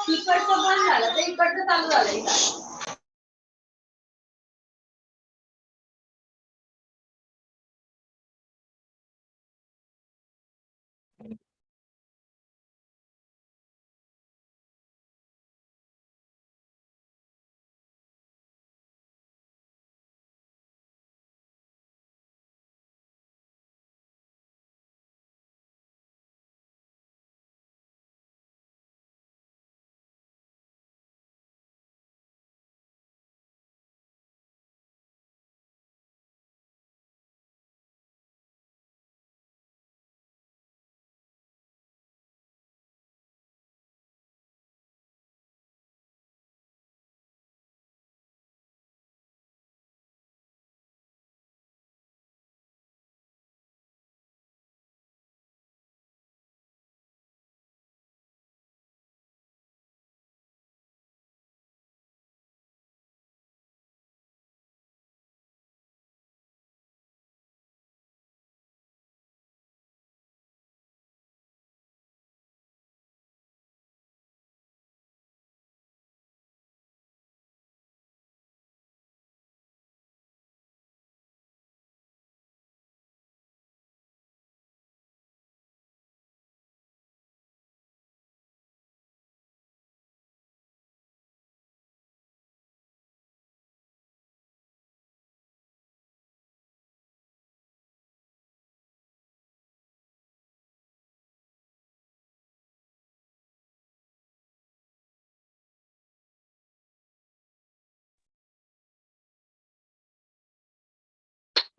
इकडचं बंद झालं तर इकडचं चालू झालं.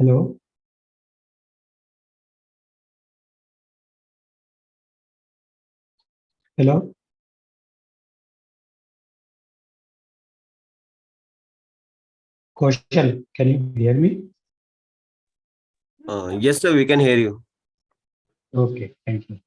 Hello. Hello. Kaushal, can you hear me? Yes, sir, we can hear you. Okay, thank you.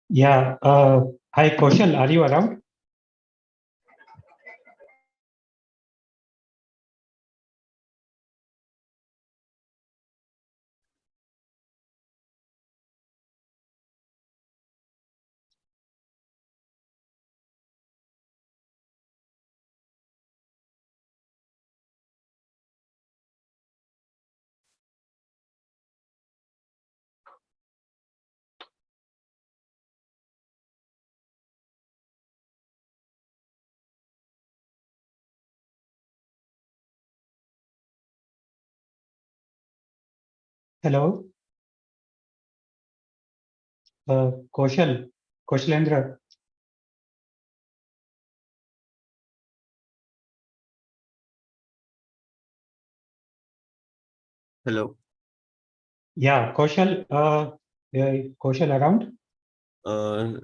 Yeah. Hi, Kaushal. Are you around? Hello. Kaushal. Kaushalendra. Hello. Yeah, Kaushal. Kaushal around?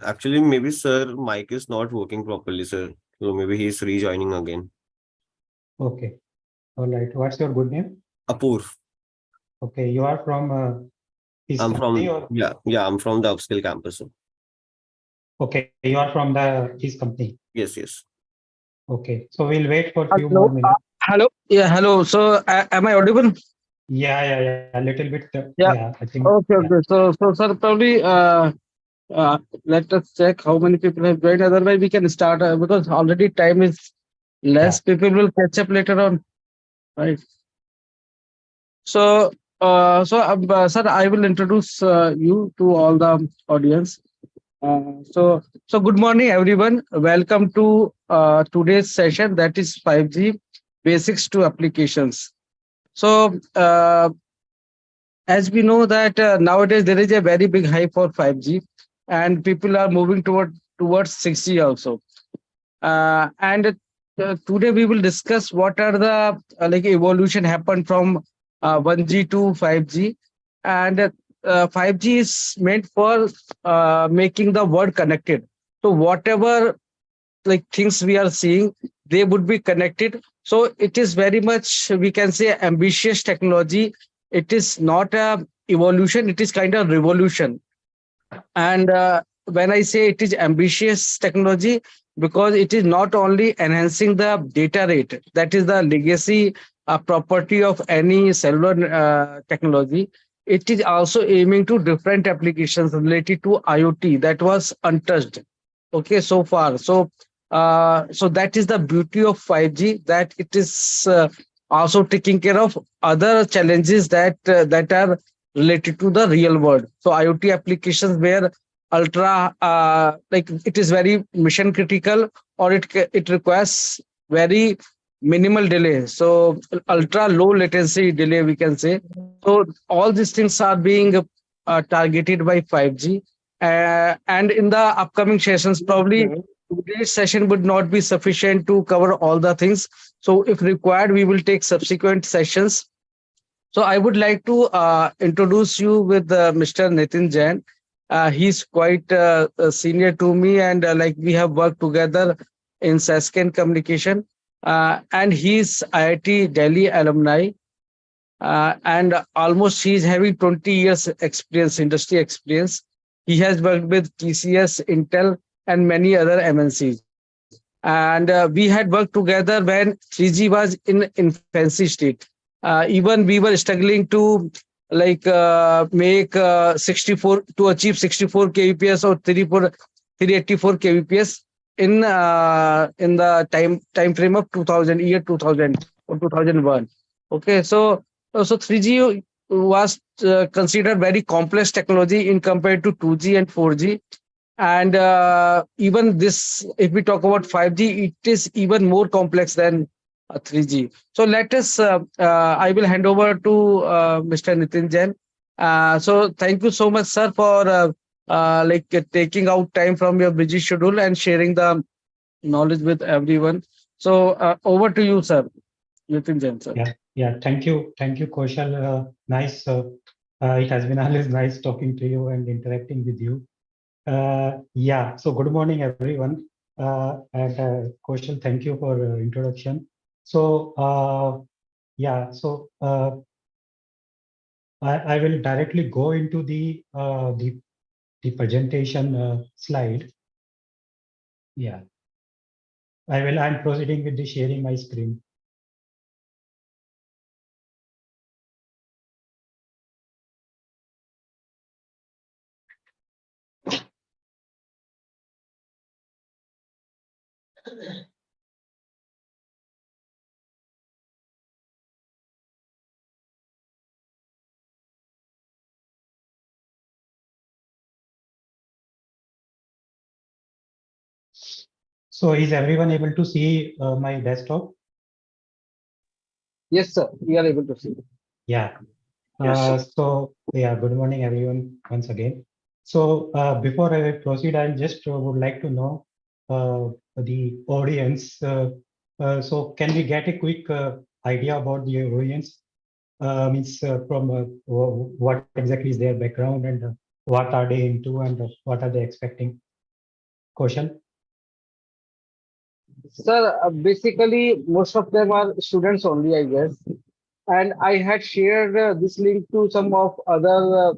Actually, maybe sir, mic is not working properly, sir. So maybe he's rejoining again. Okay. All right. What's your good name? Apur. Okay. You are from his I'm company from or I'm from the upskill campus. okay. You are from his company. Yes. Okay. So we'll wait for a few Hello. more minutes. Hello. Yeah, hello. So, am I audible? Yeah. A little bit. Yeah. Yeah. I think. Okay. Yeah. Okay. So, sir, probably let us check how many people have joined. Otherwise, we can start because already time is less. People will catch up later on, right? So, sir, I will introduce you to all the audience. So good morning, everyone. Welcome to today's session. That is 5G basics to applications. So, as we know that nowadays there is a very big hype for 5G, and people are moving towards 6G also. And today we will discuss what are the like evolution happened from 1G to 5G, and 5G is meant for making the world connected. So whatever like things we are seeing, they would be connected. So it is very much, we can say, ambitious technology. It is not a evolution, it is kind of revolution. And when I say it is ambitious technology, because it is not only enhancing the data rate, that is the legacy property of any cellular technology. It is also aiming to different applications related to IoT that was untouched. Okay, so far. So that is the beauty of 5G, that it is also taking care of other challenges that are related to the real world. So IoT applications where ultra like it is very mission critical, or it requires very minimal delay. So ultra low latency delay, we can say. So all these things are being targeted by 5G. And in the upcoming sessions, probably today's session would not be sufficient to cover all the things. So if required, we will take subsequent sessions. So I would like to introduce you with Mr. Nitin Jain. He's quite senior to me, and like we have worked together in Sasken Communication. And he's IIT Delhi alumni, and almost he's having 20 years experience, industry experience. He has worked with TCS, Intel, and many other MNCs. And we had worked together when 3G was in infancy state. Even we were struggling to like make 64 to achieve 64 kbps or 384 kbps in the time frame of 2000 year 2000 or 2001. Okay, so 3G was considered very complex technology in compared to 2G and 4G. And even this, if we talk about 5G, it is even more complex than 3G. So let us, I will hand over to Mr. Nitin Jain. So thank you so much, sir, for like taking out time from your busy schedule and sharing the knowledge with everyone. So over to you, sir, Nitin Jain, sir. Yeah. Thank you, Kaushal. Nice. It has been always nice talking to you and interacting with you. So good morning, everyone. And Kaushal, thank you for introduction. So I will directly go into the presentation slide. Yeah, I'm proceeding with the sharing my screen. So is everyone able to see my desktop? Yes, sir, we are able to see. Yeah. Yes, Good morning, everyone, once again. So before I proceed, I just would like to know the audience. So can we get a quick idea about the audience? Means from what exactly is their background and what are they into and what are they expecting? Question? Sir, basically, most of them are students only, I guess. And I had shared this link to some of other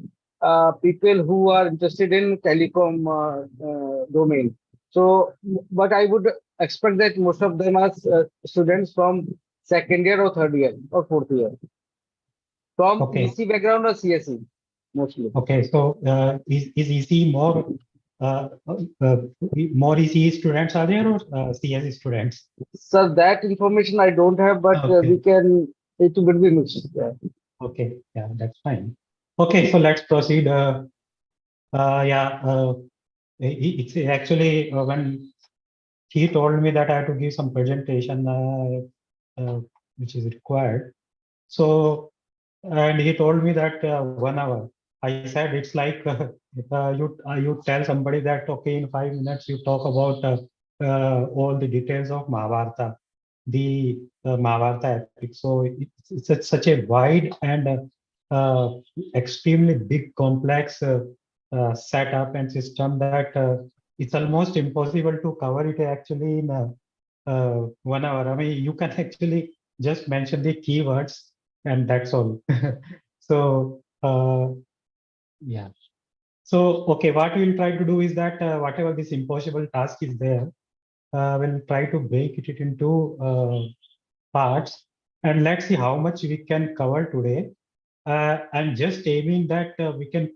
people who are interested in telecom domain. So, but I would expect that most of them are students from second year or third year or fourth year, from Okay. EC background or CSE mostly. Okay. So is EC more uh, uh, more ECE students are there or CSE students? So that information I don't have, but Okay. we can, it will be mixed. Yeah. Okay. Yeah, that's fine. Okay. So let's proceed. Yeah. It's actually when he told me that I have to give some presentation which is required. So, and he told me that 1 hour. I said it's like you tell somebody that okay, in 5 minutes you talk about all the details of Mahabharata, the Mahabharata epic. So it's such a wide and extremely big, complex setup and system that it's almost impossible to cover it actually in 1 hour. I mean, you can actually just mention the keywords and that's all. So yeah. So okay, what we'll try to do is that whatever this impossible task is there, we'll try to break it into parts and let's see how much we can cover today. I'm just aiming that we can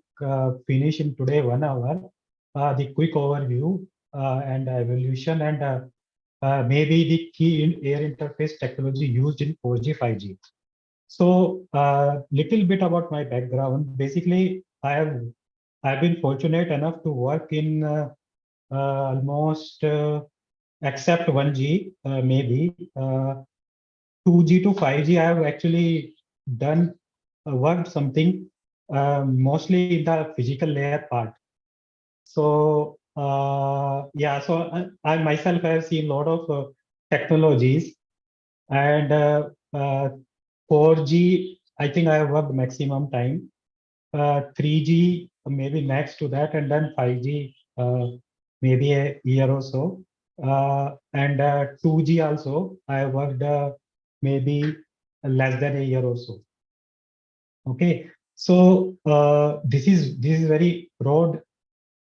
finish in today 1 hour, the quick overview and evolution and maybe the key in air interface technology used in 4G, 5G. So little bit about my background. Basically, I've been fortunate enough to work in almost except 1G, maybe 2G to 5G. I have actually done worked something mostly in the physical layer part. So yeah, so I myself have seen a lot of technologies and 4G. I think I have worked maximum time. 3G maybe next to that, and then 5G maybe a year or so. And 2G also I worked maybe less than a year or so. Okay, so this is very broad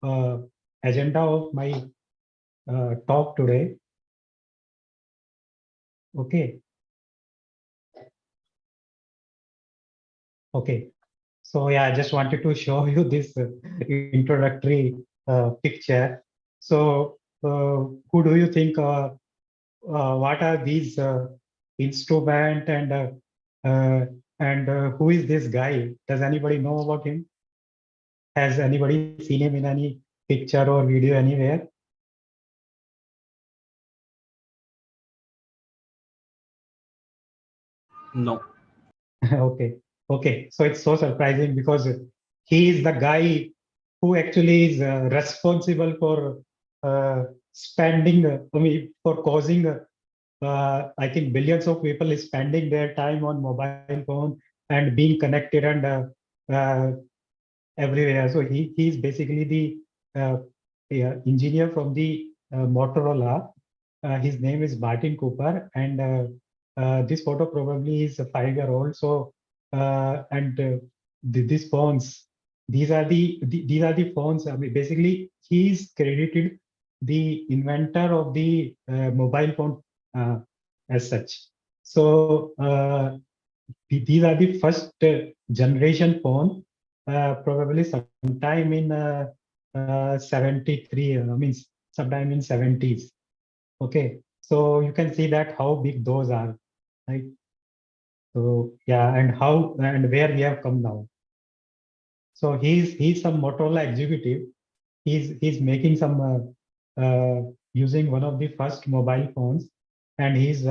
uh, agenda of my talk today. Okay, okay. So yeah, I just wanted to show you this introductory picture. So who do you think? What are these instrument and who is this guy? Does anybody know about him? Has anybody seen him in any picture or video anywhere? No. Okay, okay. So it's so surprising because he is the guy who actually is responsible for spending, I mean, for causing, I think, billions of people is spending their time on mobile phone and being connected and uh, everywhere. So he's basically the yeah, engineer from the Motorola. His name is Martin Cooper, and this photo probably is a 5 year old. So and these phones, these are the phones. I mean, basically, he's credited the inventor of the mobile phone as such. So these are the first generation phone, probably sometime in 73, I mean, sometime in 70s. Okay, so you can see that how big those are, right? So yeah, and how and where we have come now. So he's some Motorola executive. He's making some using one of the first mobile phones, and he's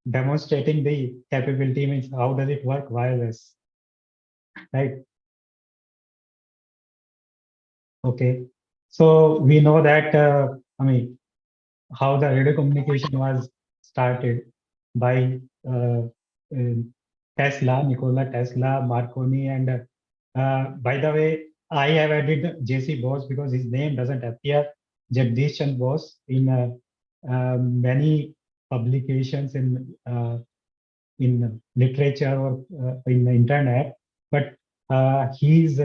demonstrating the capability. Means how does it work wireless, right? Okay, so we know that I mean how the radio communication was started by Tesla, Nikola Tesla, Marconi, and by the way, I have added J.C. Bose because his name doesn't appear Jagdish Chandra Bose in many publications in literature or in the internet, but he is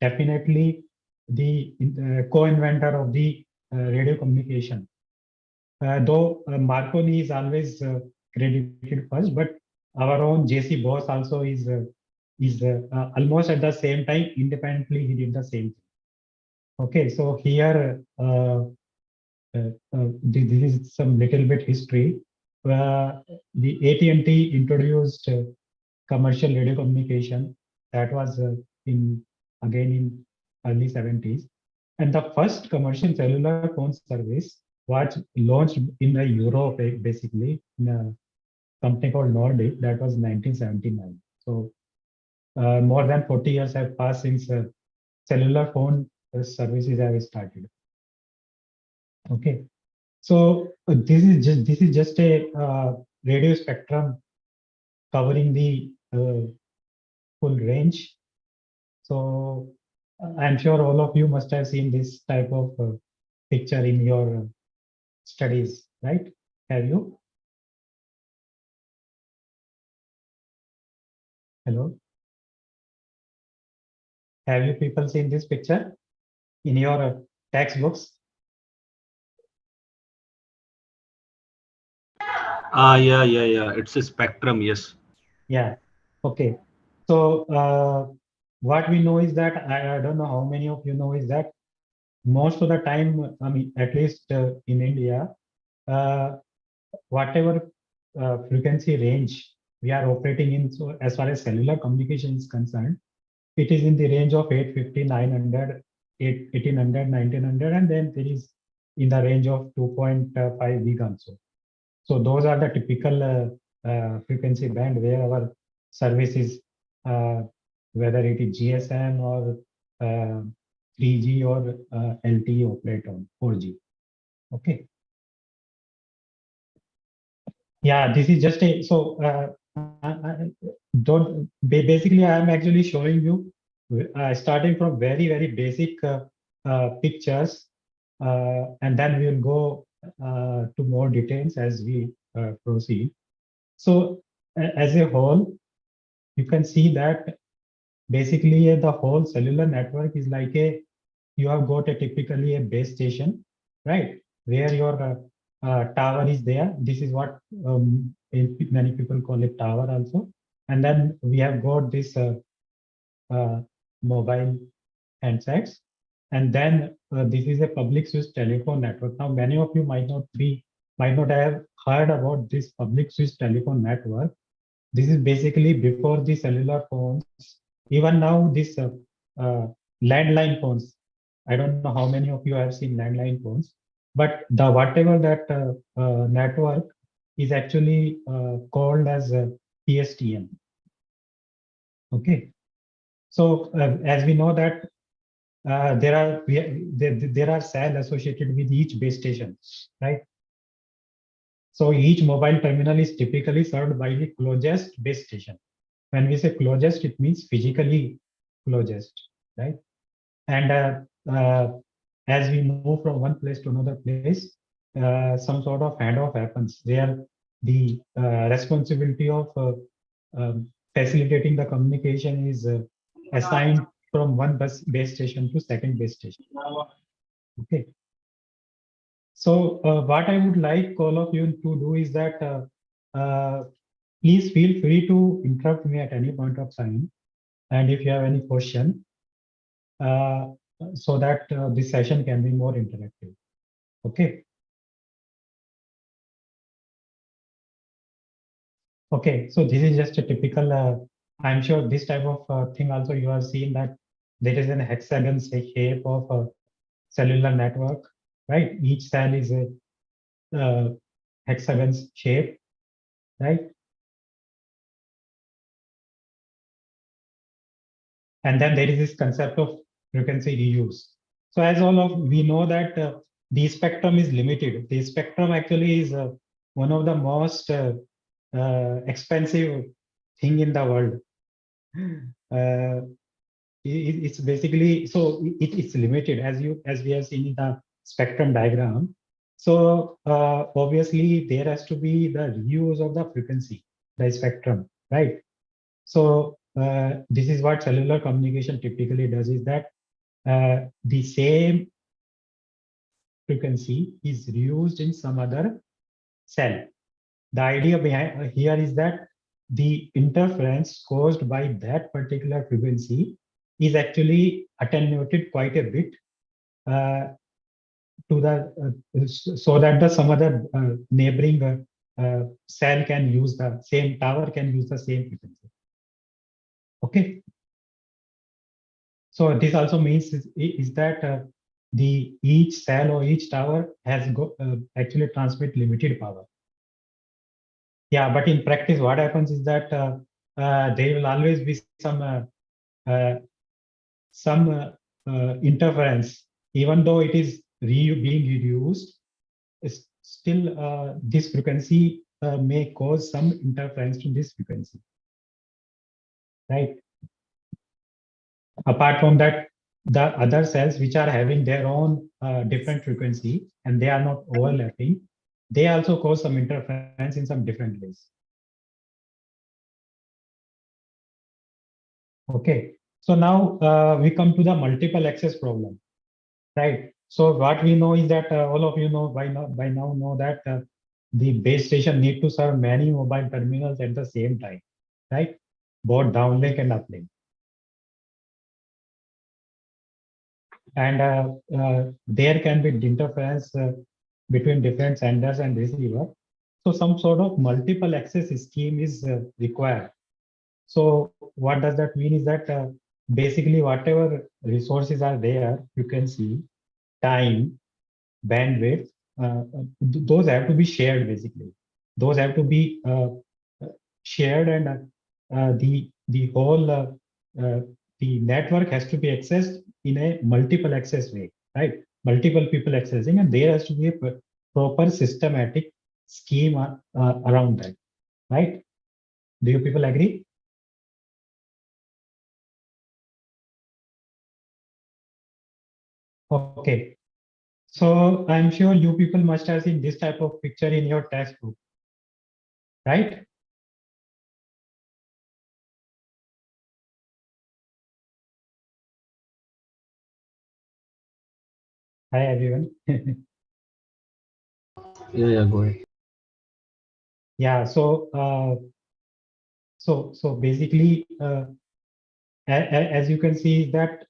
definitely the co-inventor of the radio communication. Though Marconi is always credited first, but our own JC Bose also is almost at the same time independently he did the same thing. Okay, so here this is some little bit history. The AT&T introduced commercial radio communication. That was in early 70s, and the first commercial cellular phone service was launched in Europe, basically in a company called Nordic. That was 1979. So more than 40 years have passed since cellular phone services have started. Okay, so this is just a radio spectrum covering the full range. So I'm sure all of you must have seen this type of picture in your studies, right? Have you? Hello? Have you people seen this picture in your textbooks? Yeah. It's a spectrum, yes. Yeah. Okay. So what we know is that I don't know how many of you know is that most of the time, I mean, at least in India, whatever frequency range we are operating in, so as far as cellular communication is concerned, it is in the range of 850, 900, 1800, 1900, and then there is in the range of 2.5 gig also. So those are the typical frequency band where our service is, whether it is GSM or 3G or LTE operate on 4G. Okay. Yeah, this is just a, so basically I'm actually showing you starting from very basic pictures, and then we'll go to more details as we proceed. So as a whole, you can see that basically the whole cellular network is like you have got typically a base station, right? Where your tower is there. This is what many people call it tower also. And then we have got this mobile handsets. And then this is a public switch telephone network. Now, many of you might not have heard about this public switch telephone network. This is basically before the cellular phones. Even now, this landline phones. I don't know how many of you have seen landline phones, but the whatever that network is actually called as PSTN. Okay, so as we know that there are cells associated with each base station, right? So each mobile terminal is typically served by the closest base station. When we say closest, it means physically closest, right? And as we move from one place to another place, some sort of handoff happens where the responsibility of facilitating the communication is assigned from one base station to second base station. Okay. So what I would like all of you to do is that please feel free to interrupt me at any point of time. And if you have any question, so that this session can be more interactive. Okay. Okay, so this is just a typical, I'm sure this type of thing also you have seen that there is an hexagon shape of a cellular network, right? Each cell is a hexagon shape, right? And then there is this concept of frequency reuse. So as all of we know that the spectrum is limited. The spectrum actually is one of the most expensive thing in the world. It's basically, so it's limited as we have seen in the spectrum diagram. So obviously there has to be the reuse of the frequency, the spectrum, right? So this is what cellular communication typically does, is that the same frequency is reused in some other cell. The idea behind here is that the interference caused by that particular frequency is actually attenuated quite a bit to the so that the some other neighboring cell can use the same tower, can use the same frequency. Okay. So this also means is that the each cell or each tower has actually transmit limited power. Yeah, but in practice, what happens is that there will always be some interference, even though it is being reduced. Still, this frequency may cause some interference to this frequency, right? Apart from that, the other cells which are having their own different frequency and they are not overlapping, they also cause some interference in some different ways. Okay, so now we come to the multiple access problem, right? So what we know is that all of you know by now know that the base station need to serve many mobile terminals at the same time, right? Both downlink and uplink. And there can be interference between different senders and receiver. So some sort of multiple access scheme is required. So what does that mean is that basically whatever resources are there, you can see time, bandwidth, those have to be shared basically. Those have to be shared, and the whole the network has to be accessed in a multiple access way, right? Multiple people accessing, and there has to be a proper systematic scheme around that, right? Do you people agree? Okay. So I'm sure you people must have seen this type of picture in your textbook, right? Hi, everyone. Yeah, go ahead. Yeah, so basically, as you can see that,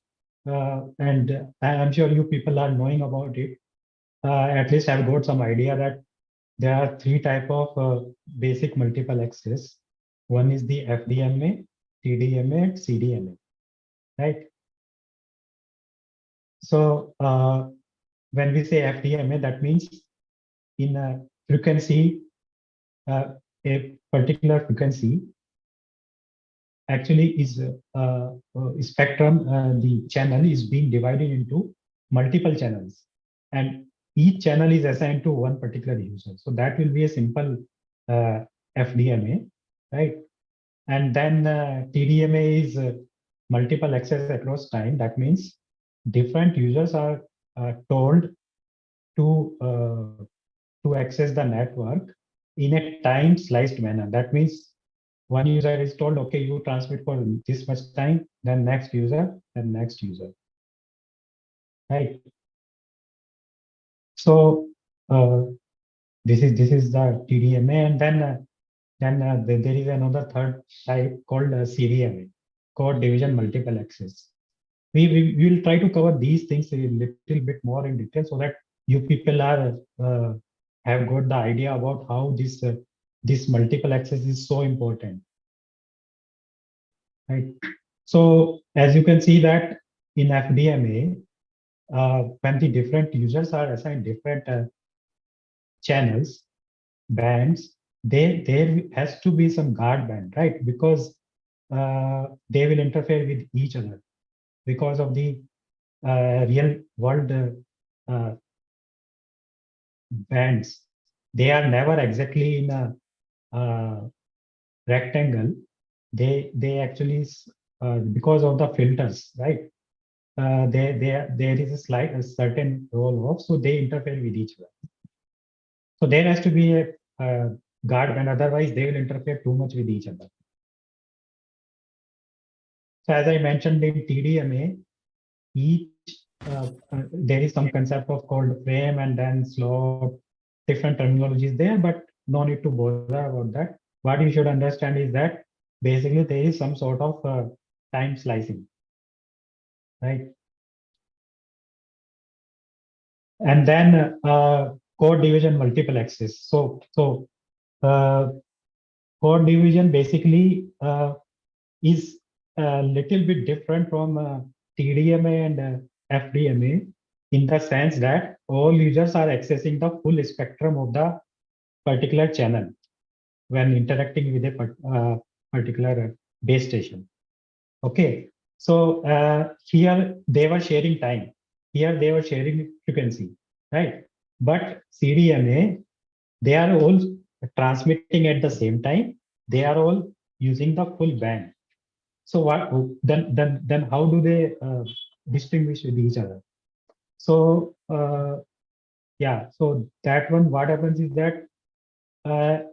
and I'm sure you people are knowing about it. At least I've got some idea that there are three type of basic multiple access. One is the FDMA, TDMA, and CDMA, right? So when we say FDMA, that means in a frequency, a particular frequency actually is spectrum, the channel is being divided into multiple channels, and each channel is assigned to one particular user. So that will be a simple FDMA, right? And then TDMA is multiple access across time. That means different users are told to access the network in a time sliced manner. That means one user is told, okay, you transmit for this much time, then next user, then next user, right? So this is the TDMA, and then there is another third type called CDMA, code division multiple access. We will try to cover these things a little bit more in detail so that you people are have got the idea about how this multiple access is so important, right? So as you can see that in FDMA, when the different users are assigned different channels, bands, there has to be some guard band, right? Because they will interfere with each other because of the real world bands. They are never exactly in a rectangle. They actually because of the filters, right? There is a certain roll off, so they interfere with each other. So there has to be a guard, and otherwise they will interfere too much with each other. So as I mentioned in TDMA, each there is some concept of called frame and then slot, different terminologies there, but no need to bother about that. What you should understand is that basically there is some sort of time slicing, right? And then code division, multiple access. So code division basically is a little bit different from TDMA and FDMA in the sense that all users are accessing the full spectrum of the particular channel when interacting with a particular base station. Okay, so here they were sharing time. Here they were sharing frequency, right? But CDMA, they are all transmitting at the same time. They are all using the full band. So what then how do they distinguish with each other? So yeah, so that one, what happens is that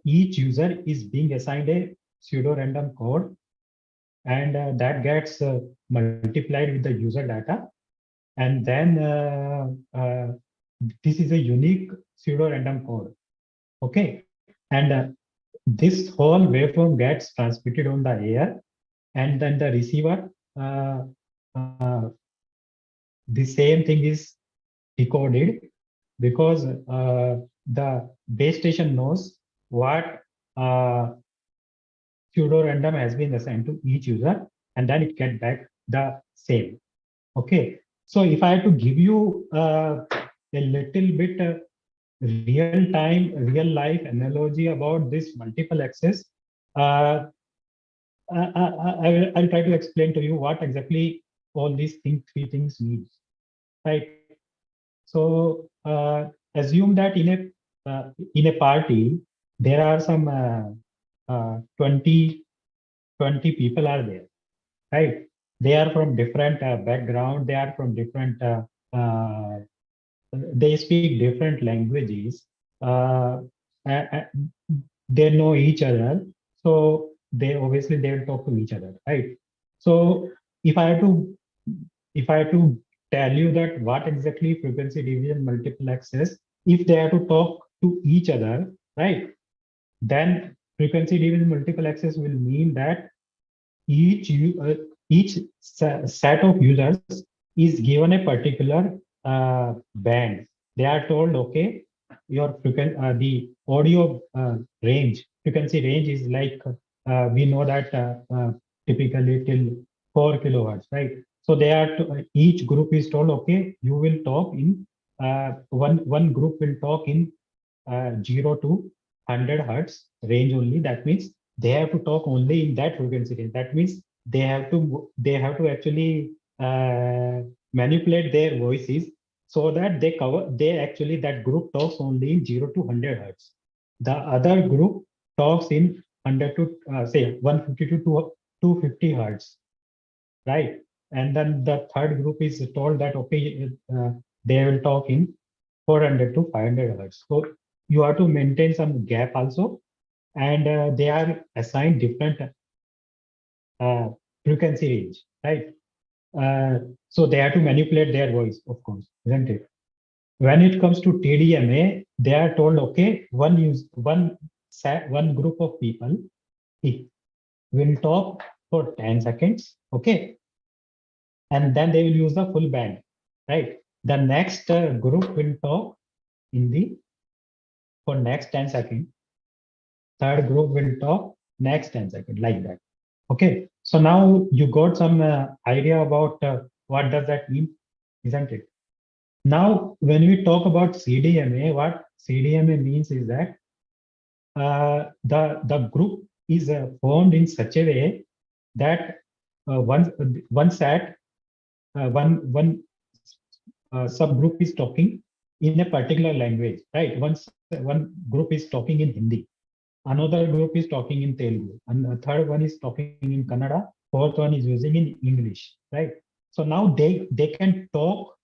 each user is being assigned a pseudo random code, and that gets multiplied with the user data, and then this is a unique pseudo random code. Okay, and this whole waveform gets transmitted on the air, and then the receiver, the same thing is decoded, because the base station knows what pseudo random has been assigned to each user, and then it gets back the same. Okay, so if I have to give you a little bit real time, real life analogy about this multiple access, I'll try to explain to you what exactly all these three things mean, right? So assume that in a party there are some 20 people are there, right? They are from different background. They are from different. They speak different languages. Uh, they know each other, so they obviously they will talk to each other, right? So if I have to tell you that what exactly frequency division multiple access, if they have to talk to each other, right, then frequency division multiple access will mean that each set of users is given a particular band. They are told, okay, your the audio range, frequency range is like, we know that typically till 4 kilohertz, right? So they are each group is told, okay, you will talk in one group will talk in 0 to 100 hertz range only. That means they have to talk only in that frequency range. That means they have to actually manipulate their voices so that they actually, that group talks only in 0 to 100 hertz. The other group talks in 100 to say 150 to 250 hertz, right? And then the third group is told that, okay, they will talk in 400 to 500 hertz. So you have to maintain some gap also, and they are assigned different frequency range, right? So they have to manipulate their voice, of course, isn't it? When it comes to TDMA, they are told, okay, one group of people will talk for 10 seconds, okay, and then they will use the full band, right? The next group will talk in the for next 10 seconds. Third group will talk next 10 seconds, like that. Okay, so now you got some idea about what does that mean, isn't it? Now, when we talk about CDMA, what CDMA means is that the group is formed in such a way that one set, one subgroup is talking in a particular language, right? One group is talking in Hindi, another group is talking in Telugu, and the third one is talking in Kannada, fourth one is using in English, right? So now they can talk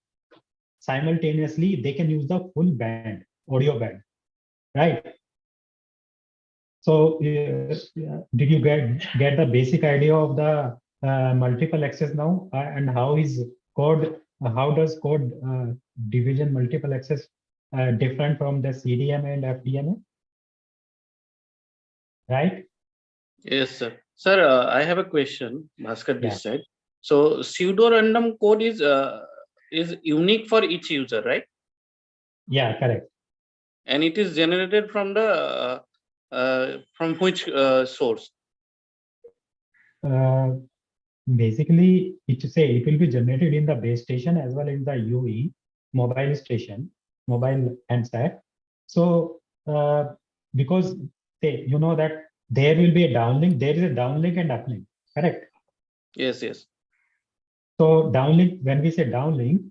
simultaneously. They can use the full band, audio band, right? So did you get the basic idea of the multiple access now, and how is code? How does code division multiple access different from the CDMA and FDMA? Right? Yes, sir. Sir, I have a question, Bhaskar Yeah. this side. So pseudo-random code is unique for each user, right? Yeah, correct. And it is generated from the from which source? Basically, it will be generated in the base station as well as the UE mobile station, mobile handset. So because you know that there will be a downlink, there is a downlink and uplink, correct? Yes, yes. So downlink, when we say downlink,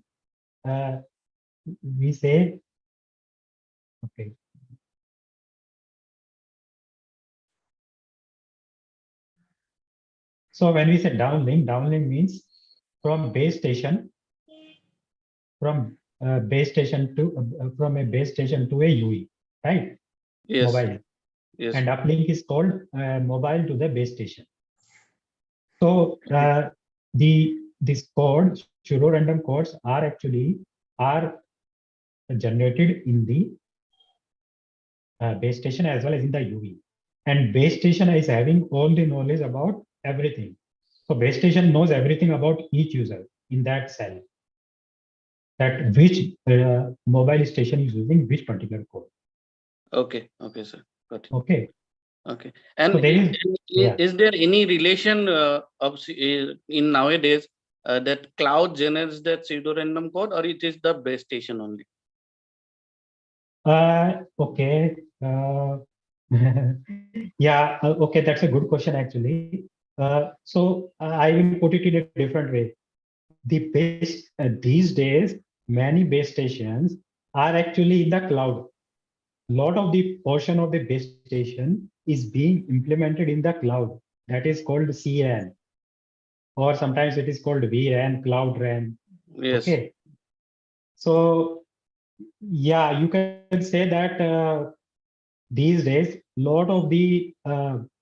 we say, okay. So when we say downlink means from base station, from base station to from a base station to a UE, right? Yes. Mobile. Yes. And uplink is called mobile to the base station. So this code, pseudo-random codes are actually generated in the base station as well as in the UE. And base station is having all the knowledge about everything. So base station knows everything about each user in that cell, that which mobile station is using which particular code. Okay. Okay, sir. Got it. Okay. Okay. And So there is, yeah. is there any relation in nowadays that cloud generates that pseudo-random code, or it is the base station only? Okay. Yeah, okay, that's a good question actually. So I will put it in a different way. The base these days, many base stations are actually in the cloud. Lot of the portion of the base station is being implemented in the cloud. That is called CRAN, or sometimes it is called vRAN, Cloud RAN. Yes. Okay. So yeah, you can say that these days, lot of the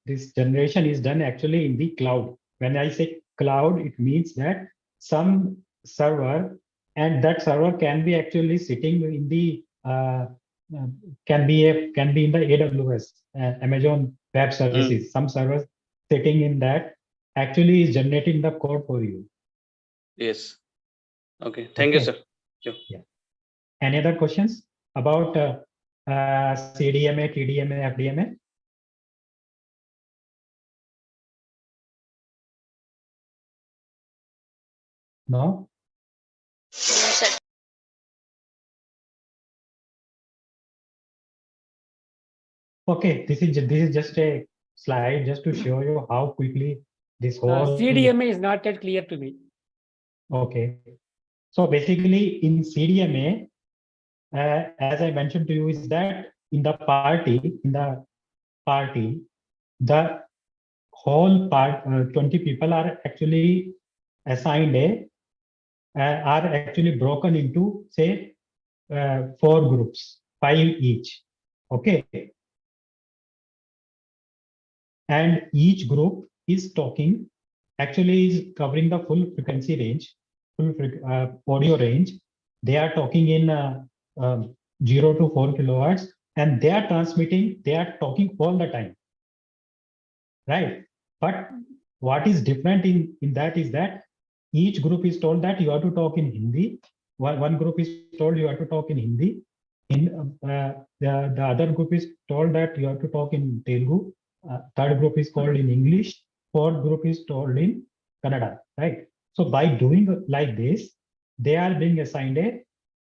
this generation is done actually in the cloud. When I say cloud, it means that some server, and that server can be actually sitting in the can be in the AWS, Amazon Web Services. Some servers sitting in that actually is generating the code for you. Yes. Okay. Thank you, sir. Sure. Yeah. Any other questions about CDMA, TDMA, FDMA? No? Okay, this is just a slide just to show you how quickly this whole CDMA is not yet clear to me. Okay. So basically in CDMA, as I mentioned to you, is that in the party, the whole part, 20 people are actually assigned are actually broken into, say, 4 groups, 5 each. Okay. And each group is talking, actually is covering the full frequency range, full audio range. They are talking in 0 to 4 kilohertz, and they are transmitting, they are talking all the time. Right? But what is different in that is that each group is told that you have to talk in Hindi. One group is told you have to talk in Hindi. The other group is told that you have to talk in Telugu. Third group is called in English. Fourth group is told in Kannada. Right? So by doing like this, they are being assigned a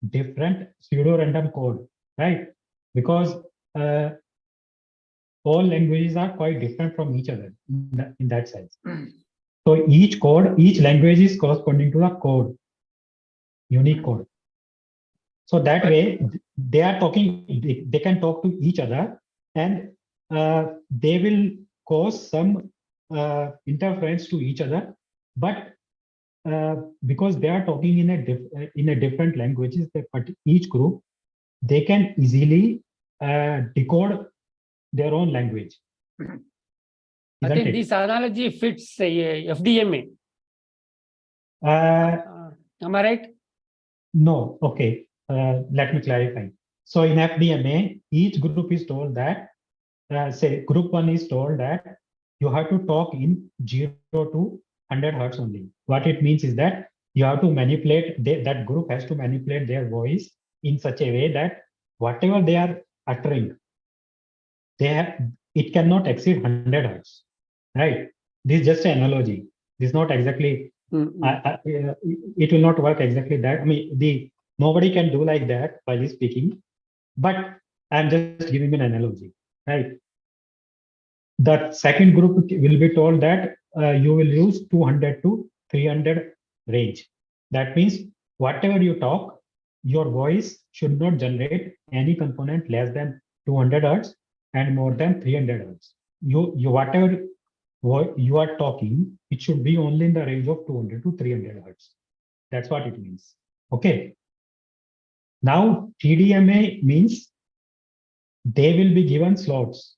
different pseudo-random code. Right? Because all languages are quite different from each other in that sense. So each language is corresponding to a code, unique code. So that way they are talking, they can talk to each other, and they will cause some interference to each other. But because they are talking in a different languages, but each group, they can easily decode their own language. I Isn't think it? this analogy fits FDMA. Am I right? No, okay. Let me clarify. So in FDMA, each group is told that, say group 1 is told that you have to talk in 0 to 100 hertz only. What it means is that you have to manipulate, that group has to manipulate their voice in such a way that whatever they are uttering, it cannot exceed 100 hertz, right? This is just an analogy. This is not exactly, it will not work exactly that. I mean, nobody can do like that while speaking, but I'm just giving an analogy, right? The second group will be told that you will use 200 to 300 range. That means whatever you talk, your voice should not generate any component less than 200 hertz and more than 300 hertz. Whatever you are talking, it should be only in the range of 200 to 300 hertz. That's what it means. Okay. Now TDMA means they will be given slots.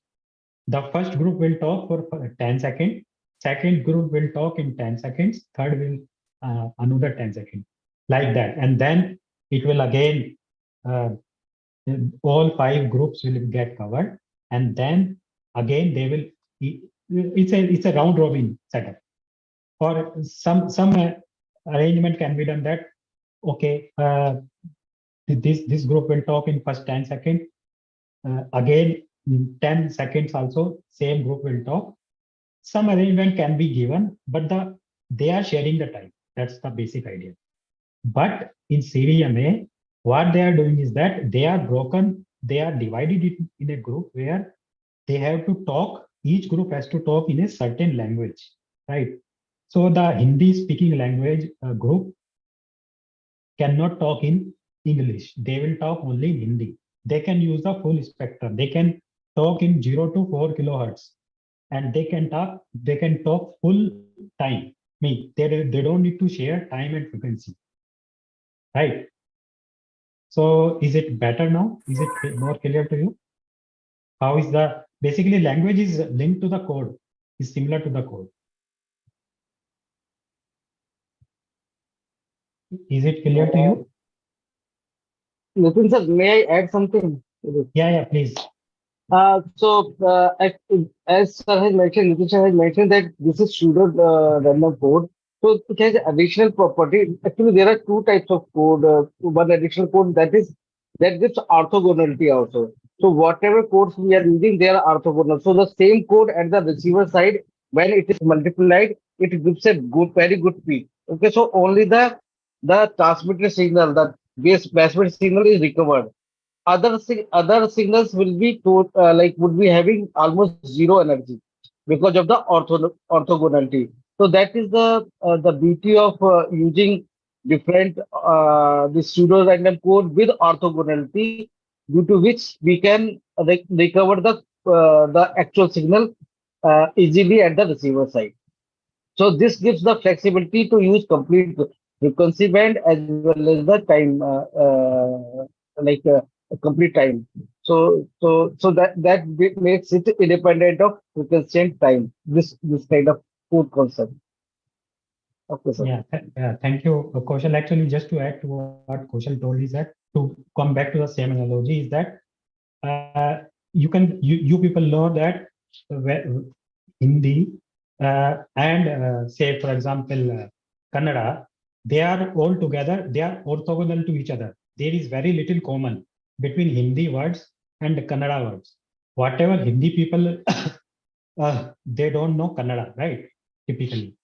The first group will talk for 10 seconds. Second group will talk in 10 seconds. Third will another 10 seconds, like that. And then it will again, all 5 groups will get covered. And then again, they will, it's a round robin setup. Or some arrangement can be done that, okay, this group will talk in first 10 seconds. Again, in 10 seconds also, same group will talk. Some arrangement can be given, but they are sharing the time. That's the basic idea. But in CDMA, what they are doing is that they are broken, they are divided in a group where they have to talk, each group has to talk in a certain language, right? So the Hindi speaking language group cannot talk in English. They will talk only in Hindi. They can use the full spectrum. They can talk in 0 to 4 kilohertz, and they can talk full time. They don't need to share time and frequency, right? So is it better now? Is it more clear to you? How is basically language is linked to the code, is similar to the code. Is it clear to you? Nitin sir, may I add something? Yeah, please. As sir has mentioned, Nitin sir has mentioned that this is pseudo random code. So it has additional property. Actually, there are 2 types of code. One additional code that gives orthogonality also. So whatever codes we are using, they are orthogonal. So the same code at the receiver side, when it is multiplied, it gives a very good peak. Okay, so only the transmitted signal, the base signal is recovered. Other signals will be would be having almost zero energy because of the orthogonality. So that is the beauty of using different the pseudo random code with orthogonality, due to which we can recover the actual signal easily at the receiver side. So this gives the flexibility to use complete frequency band as well as the time, complete time. So that makes it independent of frequency and time. This kind of code concept. Okay, sir. Yeah, thank you, Kaushal. Actually, just to add to what Kaushal told is that, to come back to the same analogy, is that you people know that Hindi and say, for example, Kannada, they are all together, they are orthogonal to each other. There is very little common between Hindi words and Kannada words. Whatever Hindi people, they don't know Kannada, right? Typically.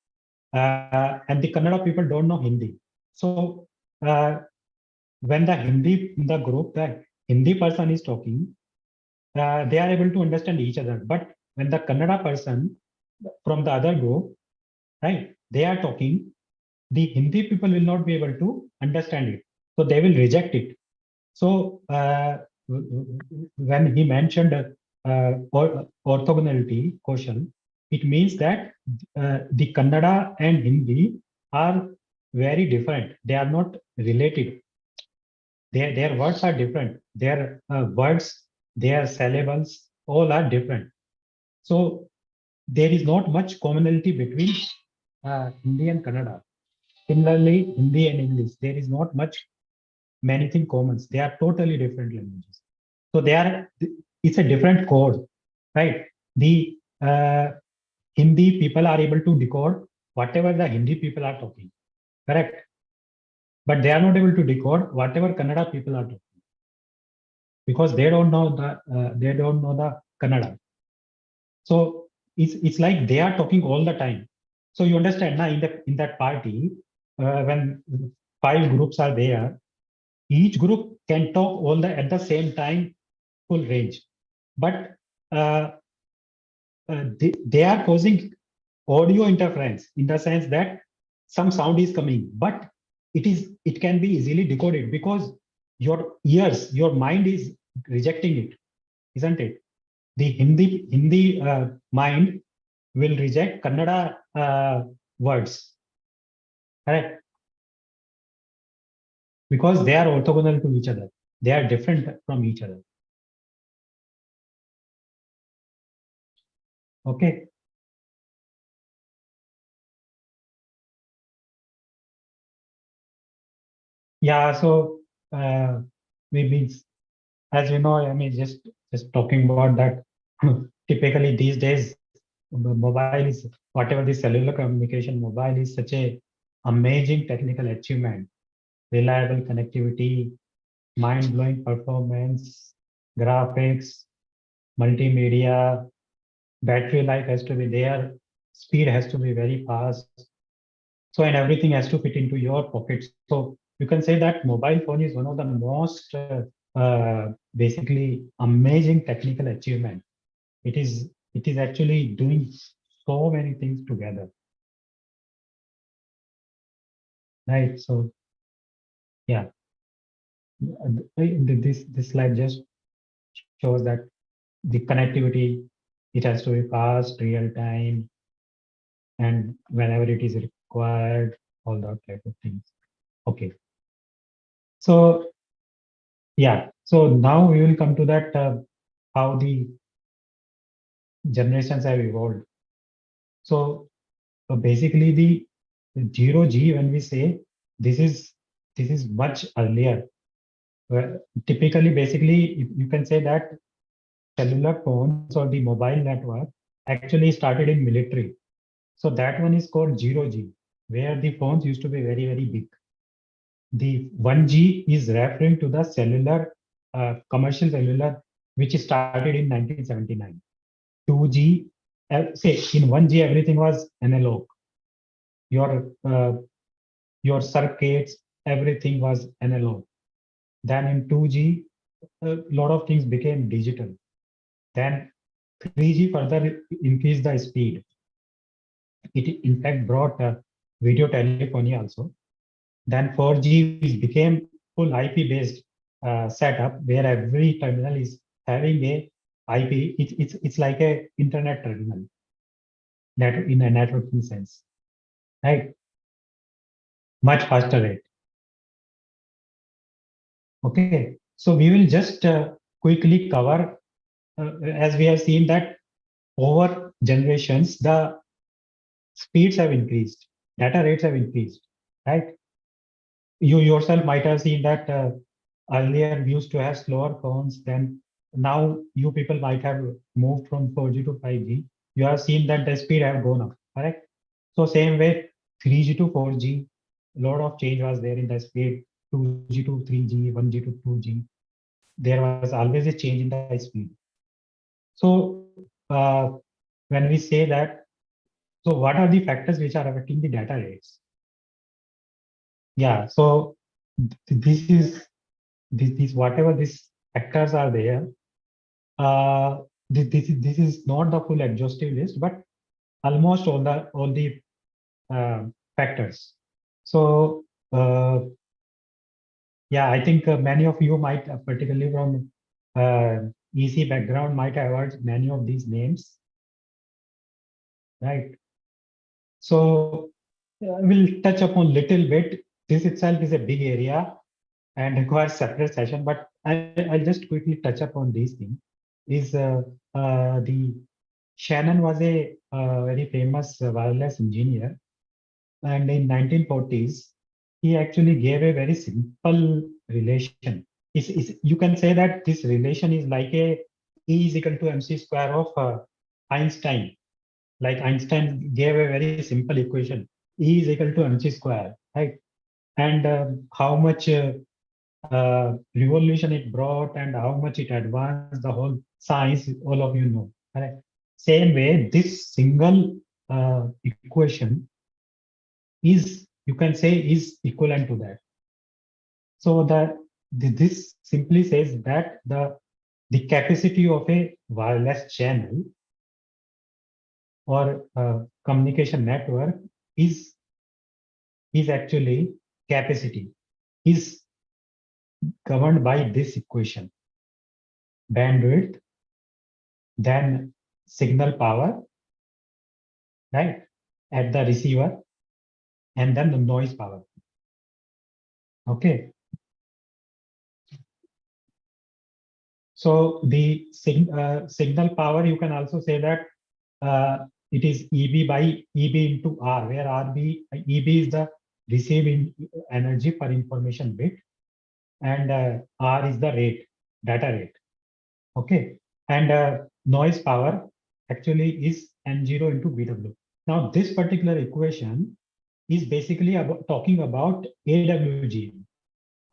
And the Kannada people don't know Hindi. So when the group, the Hindi person is talking, they are able to understand each other. But when the Kannada person from the other group, right, they are talking, the Hindi people will not be able to understand it. So they will reject it. So when he mentioned orthogonality question, it means that the Kannada and Hindi are very different. They are not related. Their words are different. Their words their syllables, all are different. So there is not much commonality between Hindi and Kannada. Similarly, Hindi and English, there is not much many thing commons. They are totally different languages. So it's a different code, right? The Hindi people are able to decode whatever the Hindi people are talking, correct? But they are not able to decode whatever Kannada people are talking because they don't know the Kannada. So it's like they are talking all the time. So you understand now in that party when 5 groups are there, each group can talk at the same time, full range, but they are causing audio interference in the sense that some sound is coming, but it can be easily decoded because your mind is rejecting it, isn't it? The Hindi mind will reject Kannada words, correct? Because they are orthogonal to each other. They are different from each other. Okay. Yeah, so we as you know, I mean, just talking about that. Typically these days, mobile is whatever the cellular communication. Mobile is such a amazing technical achievement, reliable connectivity, mind-blowing performance, graphics, multimedia, battery life has to be there, speed has to be very fast. So, and everything has to fit into your pockets. So you can say that mobile phone is one of the most basically amazing technical achievement. It is actually doing so many things together. Right. So yeah. This slide just shows that the connectivity, it has to be fast, real time, and whenever it is required, all that type of things. Okay. So yeah, so now we will come to that how the generations have evolved. So basically the 0G, when we say this is much earlier. Typically, basically, you can say that cellular phones or the mobile network actually started in military. So that one is called 0G, where the phones used to be very, very big. The 1G is referring to the cellular, commercial cellular, which started in 1979. 2G, say in 1G, everything was analog. Your circuits, everything was analog. Then in 2G, a lot of things became digital. Then 3G further increased the speed. It in fact brought video telephony also. Then 4G became full IP-based setup where every terminal is having a IP. It's like a internet terminal, in a networking sense, right? Much faster rate. Okay, so we will just quickly cover, as we have seen that over generations, the speeds have increased, data rates have increased, right? You yourself might have seen that earlier we used to have slower phones, then now you people might have moved from 4G to 5G. You have seen that the speed have gone up, correct? So same way, 3G to 4G, a lot of change was there in the speed, 2G to 3G, 1G to 2G. There was always a change in the speed. So when we say that, so what are the factors which are affecting the data rates? Yeah, so this is whatever these factors are there. This is not the full exhaustive list, but almost all the factors. So yeah, I think many of you might, particularly from EC background, might have heard many of these names, right? So we'll touch upon little bit. This itself is a big area. and requires separate session. But I'll just quickly touch upon these things. Is the Shannon was a very famous wireless engineer, and in 1940s, he actually gave a very simple relation. You can say that this relation is like a E is equal to mc square of Einstein. Like Einstein gave a very simple equation, E is equal to mc square, right? And how much revolution it brought and how much it advanced the whole science, all of you know. Right? Same way, this single equation is, you can say, is equivalent to that. So this simply says that the capacity of a wireless channel or communication network is actually capacity is governed by this equation: bandwidth, then signal power, right, at the receiver, and then the noise power. Okay. So the signal power, you can also say that it is EB by EB into R, where EB is the receiving energy per information bit, and R is the rate, data rate. Okay, and noise power actually is N0 into BW. Now this particular equation is basically about talking about AWG.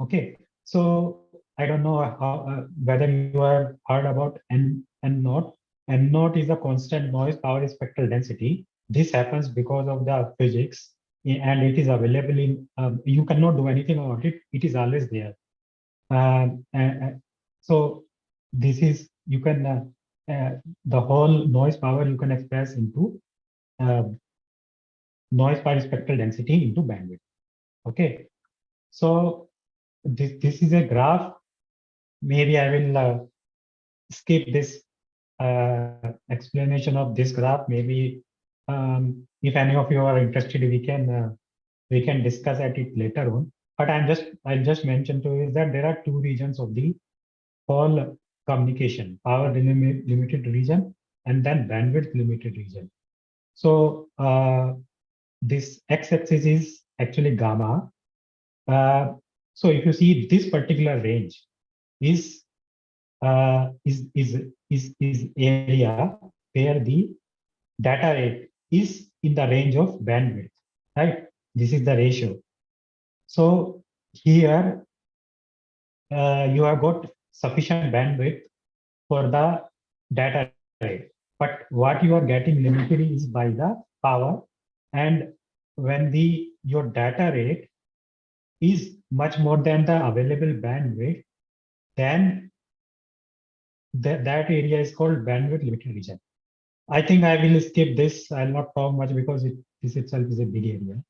Okay, so I don't know how, whether you have heard about N naught. N naught is a constant noise power spectral density. This happens because of the physics, and it is available in. You cannot do anything about it. It is always there. So this is, you can the whole noise power you can express into noise power spectral density into bandwidth. Okay, so this is a graph. Maybe I will skip this explanation of this graph. Maybe if any of you are interested, we can discuss at it later on. But I'll just mention to you is that there are two regions of the whole communication: power limited region and then bandwidth limited region. So this x-axis is actually gamma. So if you see this particular range is area where the data rate is in the range of bandwidth, right? This is the ratio. So here you have got sufficient bandwidth for the data rate, but what you are getting limited is by the power. And when your data rate is much more than the available bandwidth, then that area is called bandwidth limited region. I think I will skip this. I'll not talk much because this itself is a big area.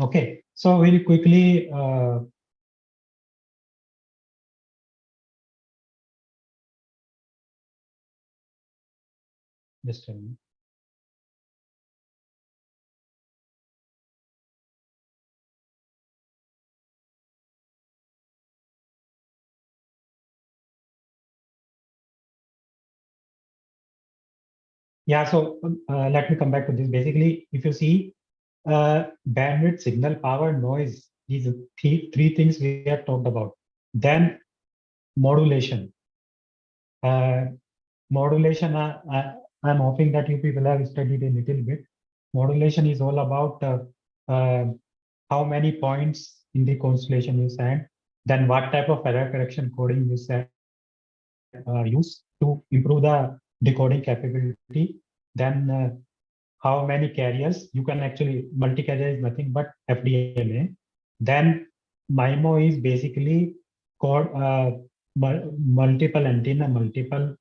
Okay, so we'll quickly just a minute. Yeah, so let me come back to this. Basically, if you see bandwidth, signal power, noise, these three things we have talked about. Then modulation. Modulation, I'm hoping that you people have studied a little bit. Modulation is all about how many points in the constellation you send, then what type of error correction coding you use to improve the decoding capability, then how many carriers you can actually, multi-carrier is nothing but FDMA. Then MIMO is basically code multiple antenna, multiple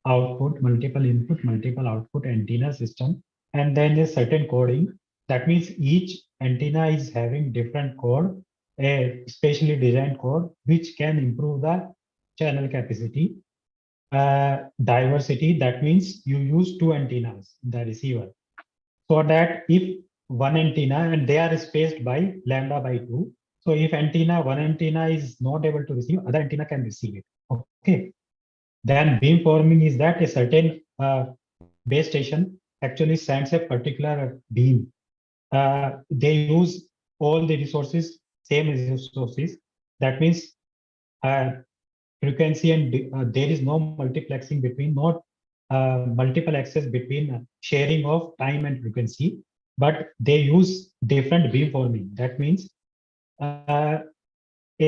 output, multiple input, multiple output antenna system, and then a certain coding. That means each antenna is having different code, a specially designed code, which can improve the channel capacity. Diversity, that means you use two antennas, the receiver. so that if one antenna and they are spaced by lambda by 2. So if one antenna is not able to receive, other antenna can receive it. Okay. Then beamforming is that a certain base station actually sends a particular beam. They use all the resources, same resources. That means frequency and there is no multiplexing between, not multiple access between sharing of time and frequency, but they use different beamforming. That means a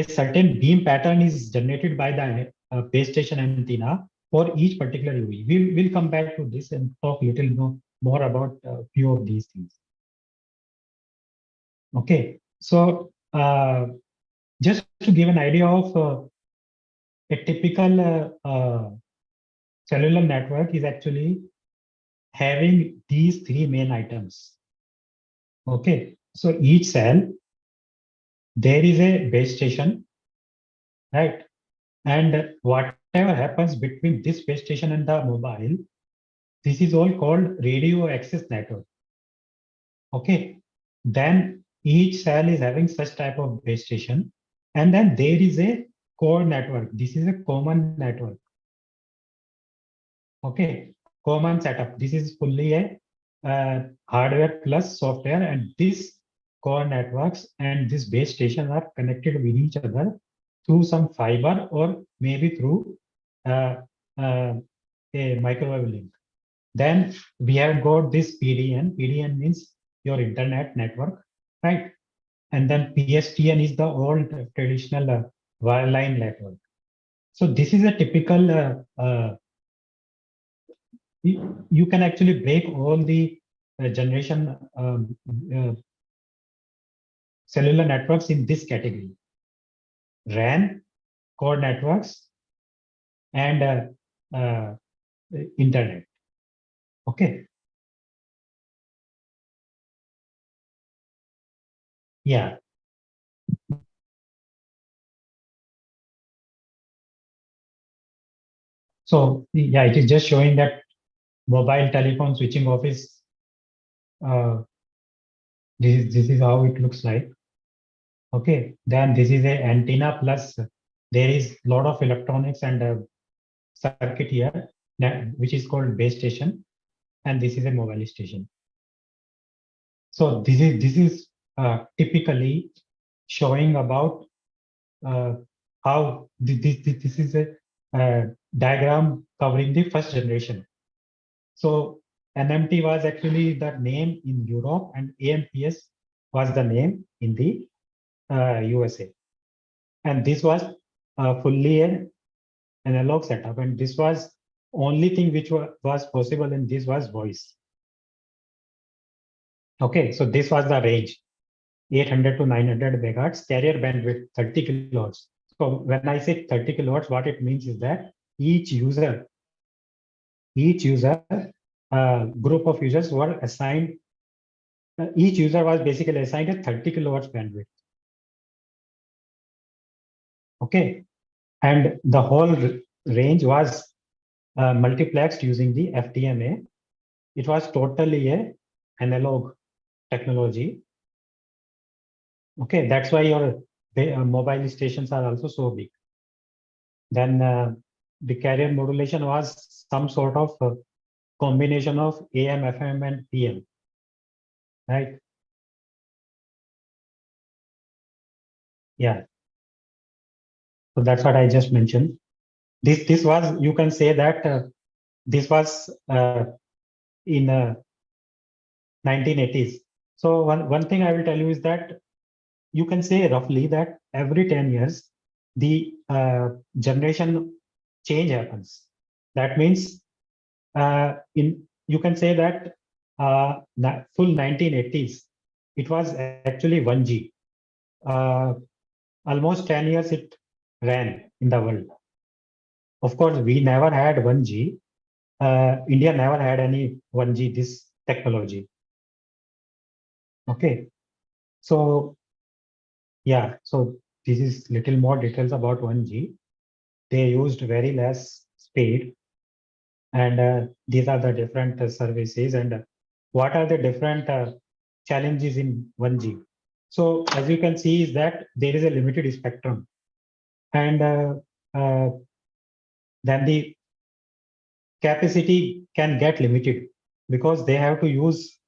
certain beam pattern is generated by the base station antenna for each particular UV. We'll come back to this and talk a little more about a few of these things. Okay, so just to give an idea of a typical cellular network is actually having these three main items. Okay, so each cell, there is a base station, right? And whatever happens between this base station and the mobile, this is all called radio access network. Okay, then each cell is having such type of base station, and then there is a core network. This is a common network. Okay, common setup. This is fully a hardware plus software, and this core networks and this base station are connected with each other through some fiber or maybe through a microwave link. Then we have got this PDN. PDN means your internet network, right? And then PSTN is the old traditional wireline network. So this is a typical you can actually break all the generation cellular networks in this category: RAN, core networks, and internet. Okay. Yeah. So yeah, it is just showing that mobile telephone switching off is this is how it looks like. Okay, then this is a antenna plus there is a lot of electronics and circuit here, which is called base station, and this is a mobile station. So this is typically showing about how this is a diagram covering the first generation. So NMT was actually the name in Europe, and AMPS was the name in the USA. And this was fully an analog setup, and this was only thing which was possible in this was voice. Okay, so this was the range, 800 to 900 megahertz, carrier bandwidth 30 kilohertz. So when I say 30 kilohertz, what it means is that each user, group of users were assigned, each user was basically assigned a 30 kilohertz bandwidth. Okay, and the whole range was multiplexed using the FDMA. It was totally a analog technology. Okay, that's why your mobile stations are also so big. Then the carrier modulation was some sort of combination of AM, FM, and PM, right? Yeah. So that's what I just mentioned. This was, you can say that this was in 1980s. So one thing I will tell you is that you can say roughly that every 10 years, the generation change happens. That means you can say that full 1980s, it was actually 1G. Almost 10 years it ran in the world. Of course, we never had 1G. India never had any 1G, this technology. Okay, so yeah, so this is little more details about 1G. They used very less speed, and these are the different services, and what are the different challenges in 1G. So as you can see is that there is a limited spectrum, and then the capacity can get limited because they have to use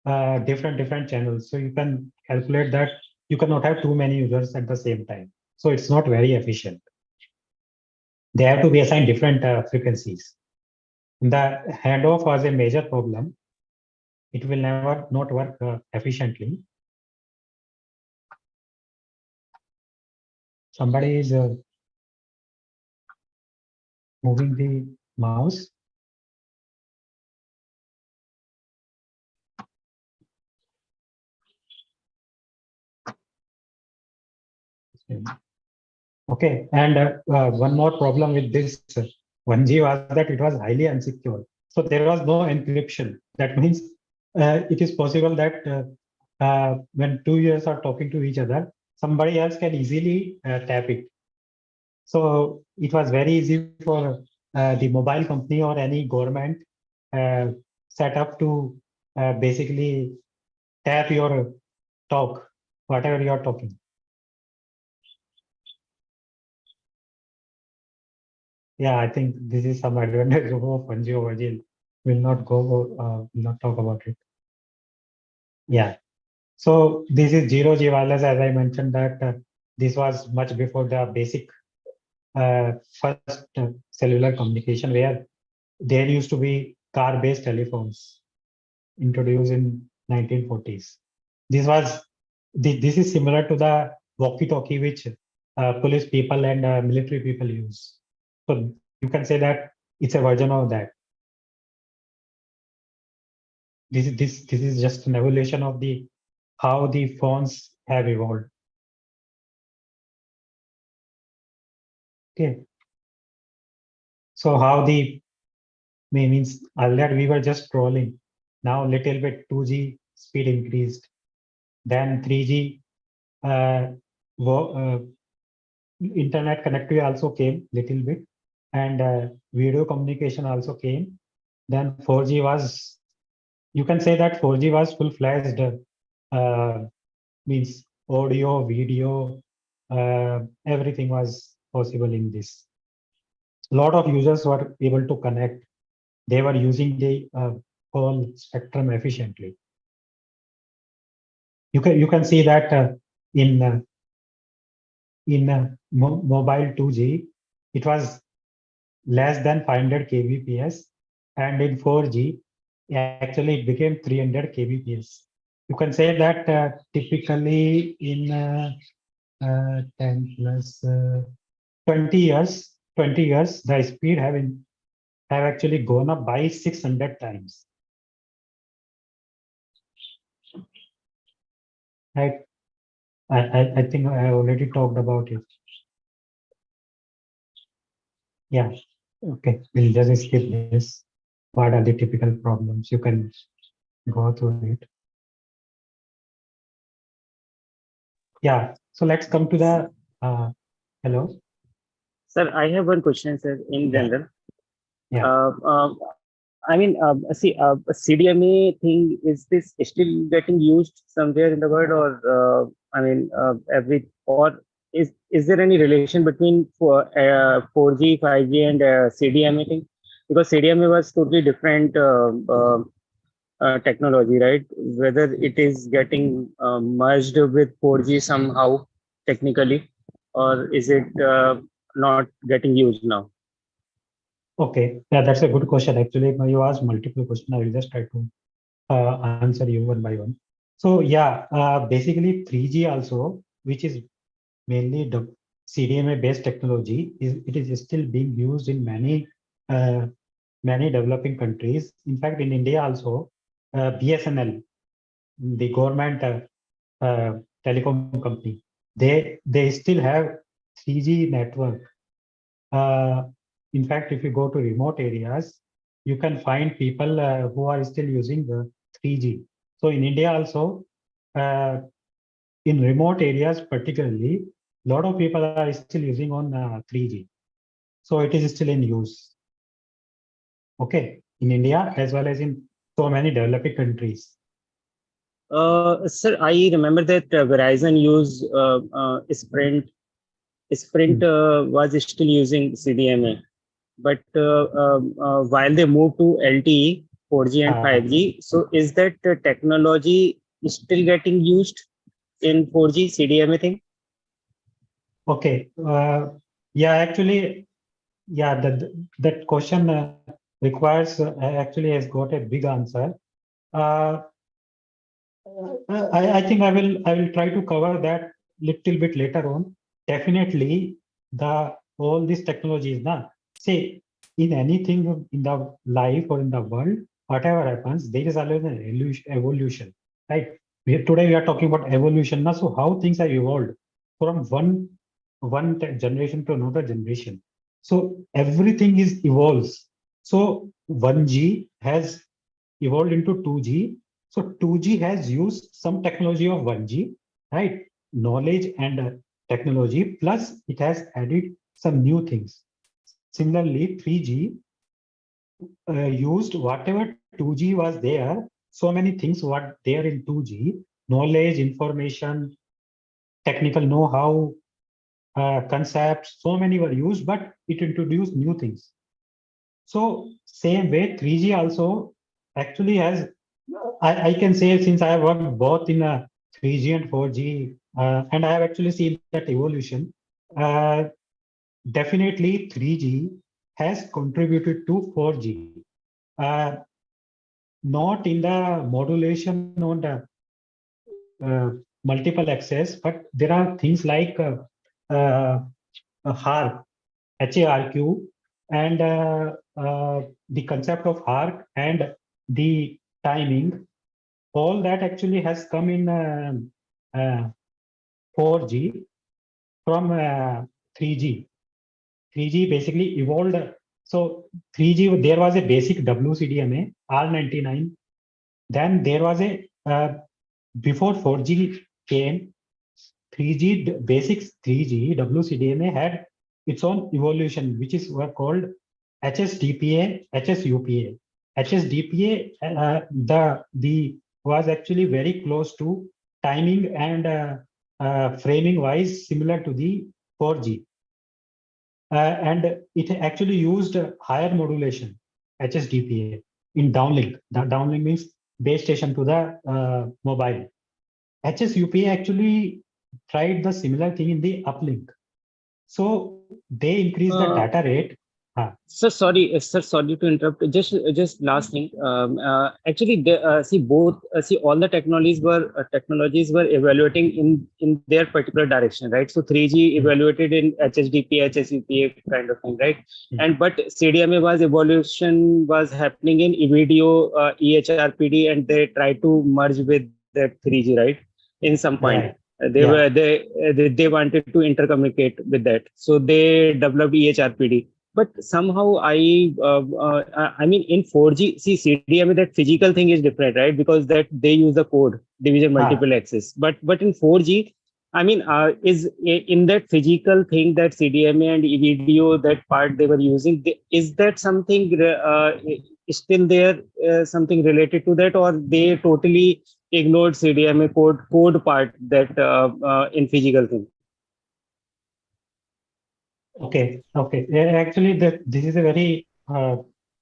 different channels. So you can calculate that you cannot have too many users at the same time. So it's not very efficient. They have to be assigned different frequencies. The handoff was a major problem. It will never not work efficiently. Somebody is moving the mouse. Okay, and one more problem with this 1G was that it was highly unsecure. So there was no encryption. That means it is possible that when two users are talking to each other, somebody else can easily tap it. So it was very easy for the mobile company or any government set up to basically tap your talk, whatever you are talking. Yeah, I think this is some advantage of 1G over G. Will not will not talk about it. Yeah. So this is 0G wireless, as I mentioned that this was much before the basic first cellular communication, where there used to be car-based telephones introduced in 1940s. This is similar to the walkie-talkie which police people and military people use. So you can say that it's a version of that. This is just an evolution of the how the phones have evolved. Okay. So how the means earlier we were just scrolling. Now little bit 2G speed increased. Then 3G internet connectivity also came little bit, and video communication also came. Then 4G was, you can say that 4G was full-fledged, means audio, video, everything was possible in this. A lot of users were able to connect. They were using the whole spectrum efficiently. You can see that in mobile 2G, it was less than 500 kbps, and in 4G, actually it became 300 kbps. You can say that typically in 10 plus 20 years, the speed have actually gone up by 600 times. Right? I think I already talked about it. Yeah. Okay. We'll just skip this. What are the typical problems? You can go through it. Yeah. So let's come to the hello. Sir, I have one question, sir, in general. Yeah. I mean, see, CDMA thing, is this still getting used somewhere in the world, or I mean, or is there any relation between 4G, 5G, and CDMA thing? Because CDMA was totally different technology, right? Whether it is getting merged with 4G somehow technically, or is it not getting used now? Okay, yeah, that's a good question. Actually, you asked multiple questions. I will just try to answer you one by one. So yeah, basically 3G also, which is mainly the CDMA based technology, it is still being used in many developing countries. In fact, in India also, BSNL, the government telecom company, they still have 3G network. In fact, if you go to remote areas, you can find people who are still using the 3G. So in India also, in remote areas particularly, a lot of people are still using on 3G. So it is still in use. Okay, in India as well as in so many developing countries. Sir, I remember that Verizon used Sprint. Sprint was still using CDMA, but while they moved to LTE, 4G and 5G, so is that technology still getting used in 4G CDMA thing? Okay. Yeah, actually, yeah, that question requires actually has got a big answer. I think I will try to cover that little bit later on. Definitely, all these technologies now. Say in anything in the life or in the world, whatever happens, there is always an evolution, right? Today we are talking about evolution now. So how things have evolved from one generation to another generation. So everything is evolves. So 1G has evolved into 2G. So 2G has used some technology of 1G, right? Knowledge and technology, plus it has added some new things. Similarly, 3G used whatever 2G was there, so many things were there in 2G, knowledge, information, technical know-how, concepts, so many were used, but it introduced new things. So same way, 3G also actually has, I can say since I have worked both in 3G and 4G, and I have actually seen that evolution, definitely 3G has contributed to 4G. Not in the modulation on the multiple access, but there are things like HARQ, HARQ, and the concept of HARQ and the timing. All that actually has come in 4G from 3G. 3G basically evolved. So 3G, there was a basic WCDMA, R99. Then there was a, before 4G came, 3G, basic 3G WCDMA had its own evolution, which is called HSDPA, HSUPA. HSDPA, the was actually very close to timing and framing wise similar to the 4G. And it actually used higher modulation, HSDPA, in downlink. The downlink means base station to the mobile. HSUPA actually tried the similar thing in the uplink. So they increased the data rate. Sir, sorry to interrupt. Just last thing. Actually, see both. See all the technologies were evaluating in their particular direction, right? So 3G evaluated in HSDPA, HSUPA kind of thing, right? And but CDMA evolution was happening in EVDO, EHRPD, and they tried to merge with that 3G, right? In some point. Right. They wanted to intercommunicate with that, so they developed EHRPD. But somehow I mean in 4G, see CDMA, that physical thing is different, right? Because that they use the code division multiple access. But in 4G, I mean, is in that physical thing that CDMA and EVDO, that part they were using, is that something still there, something related to that, or they totally ignored CDMA code part that in physical thing? Okay. Actually, this is a very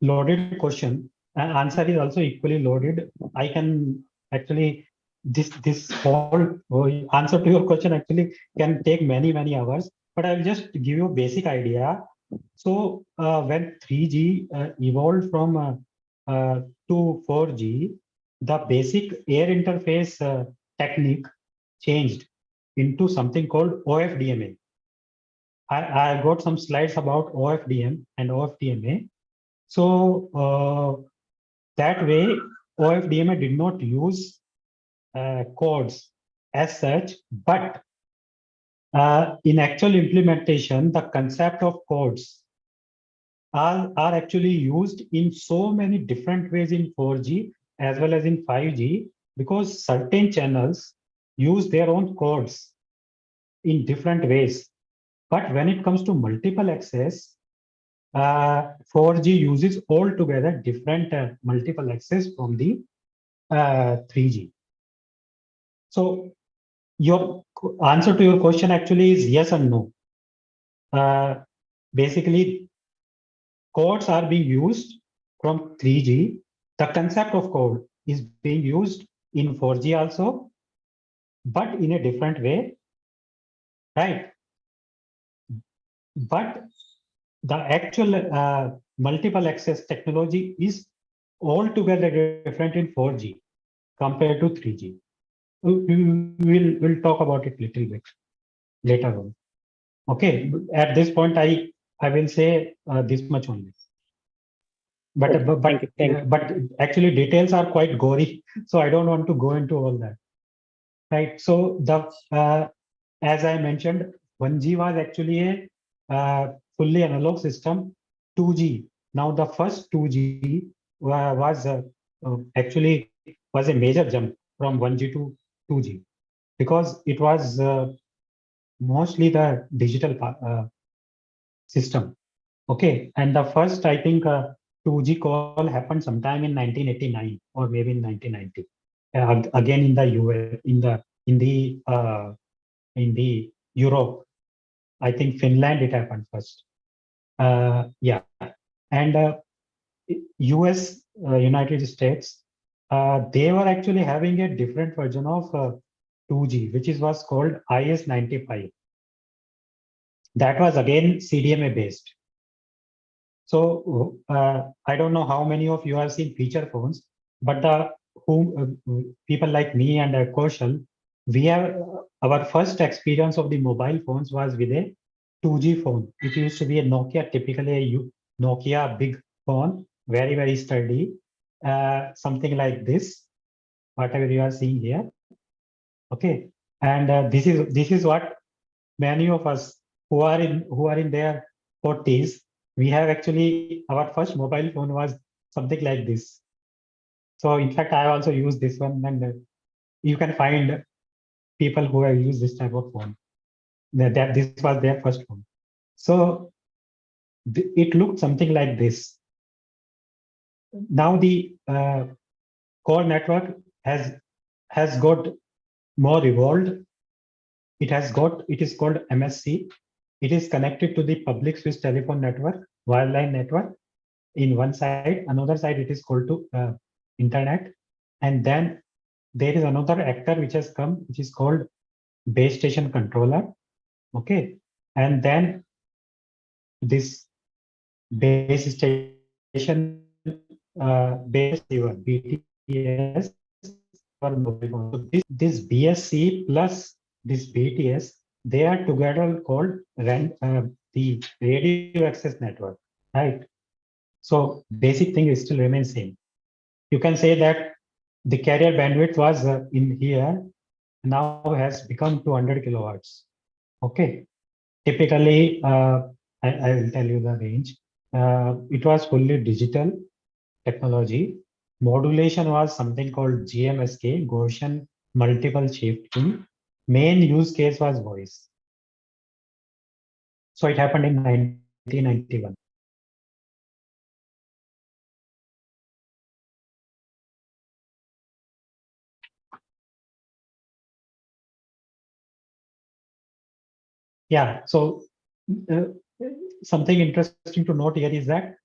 loaded question. Answer is also equally loaded. I can actually this whole answer to your question actually can take many hours. But I'll just give you a basic idea. So when 3G evolved from to 4G, the basic air interface technique changed into something called OFDMA. I got some slides about OFDM and OFDMA. So that way, OFDMA did not use codes as such, but in actual implementation, the concept of codes are actually used in so many different ways in 4G as well as in 5G, because certain channels use their own codes in different ways. But when it comes to multiple access, 4G uses altogether different multiple access from the 3G. So your answer to your question actually is yes and no. Basically, codes are being used from 3G. The concept of code is being used in 4G also, but in a different way, right? But the actual multiple access technology is altogether different in 4G compared to 3G. We'll talk about it little bit later on. Okay, at this point, I will say this much only. But Okay, thank you, thank you. but actually details are quite gory, so I don't want to go into all that. Right. So the as I mentioned, 1G was actually a fully analog system. 2G. Now the first 2G was actually was a major jump from 1G to 2G because it was mostly the digital system. Okay, and the first I think 2G call happened sometime in 1989 or maybe in 1990. Again in the US, in the Europe, I think Finland it happened first. Yeah, and US, United States, they were actually having a different version of 2G, which was called IS-95. That was again CDMA based. So I don't know how many of you have seen feature phones, but people like me and Kaushal, we have our first experience of the mobile phones was with a 2G phone. It used to be a Nokia, typically a Nokia big phone, very, very sturdy, something like this, whatever you are seeing here. Okay, and this is what many of us who are in their 40s, we have actually our first mobile phone was something like this. So in fact, I also use this one, and you can find people who have used this type of phone. That this was their first phone. So it looked something like this. Now the core network has got more evolved. It is called MSC. It is connected to the public Swiss telephone network, wireline network. In one side, another side it is called to internet, and then there is another actor which has come, which is called base station controller. Okay, and then this base station base receiver BTS for mobile phone. So this BSC plus this BTS, they are together called the radio access network, right? So basic thing is still remains same. You can say that the carrier bandwidth was in here, now has become 200 kilowatts. Okay, typically I will tell you the range. It was fully digital technology. Modulation was something called GMSK, Gaussian multiple shifting. Main use case was voice. So it happened in 1991. Yeah, so something interesting to note here is that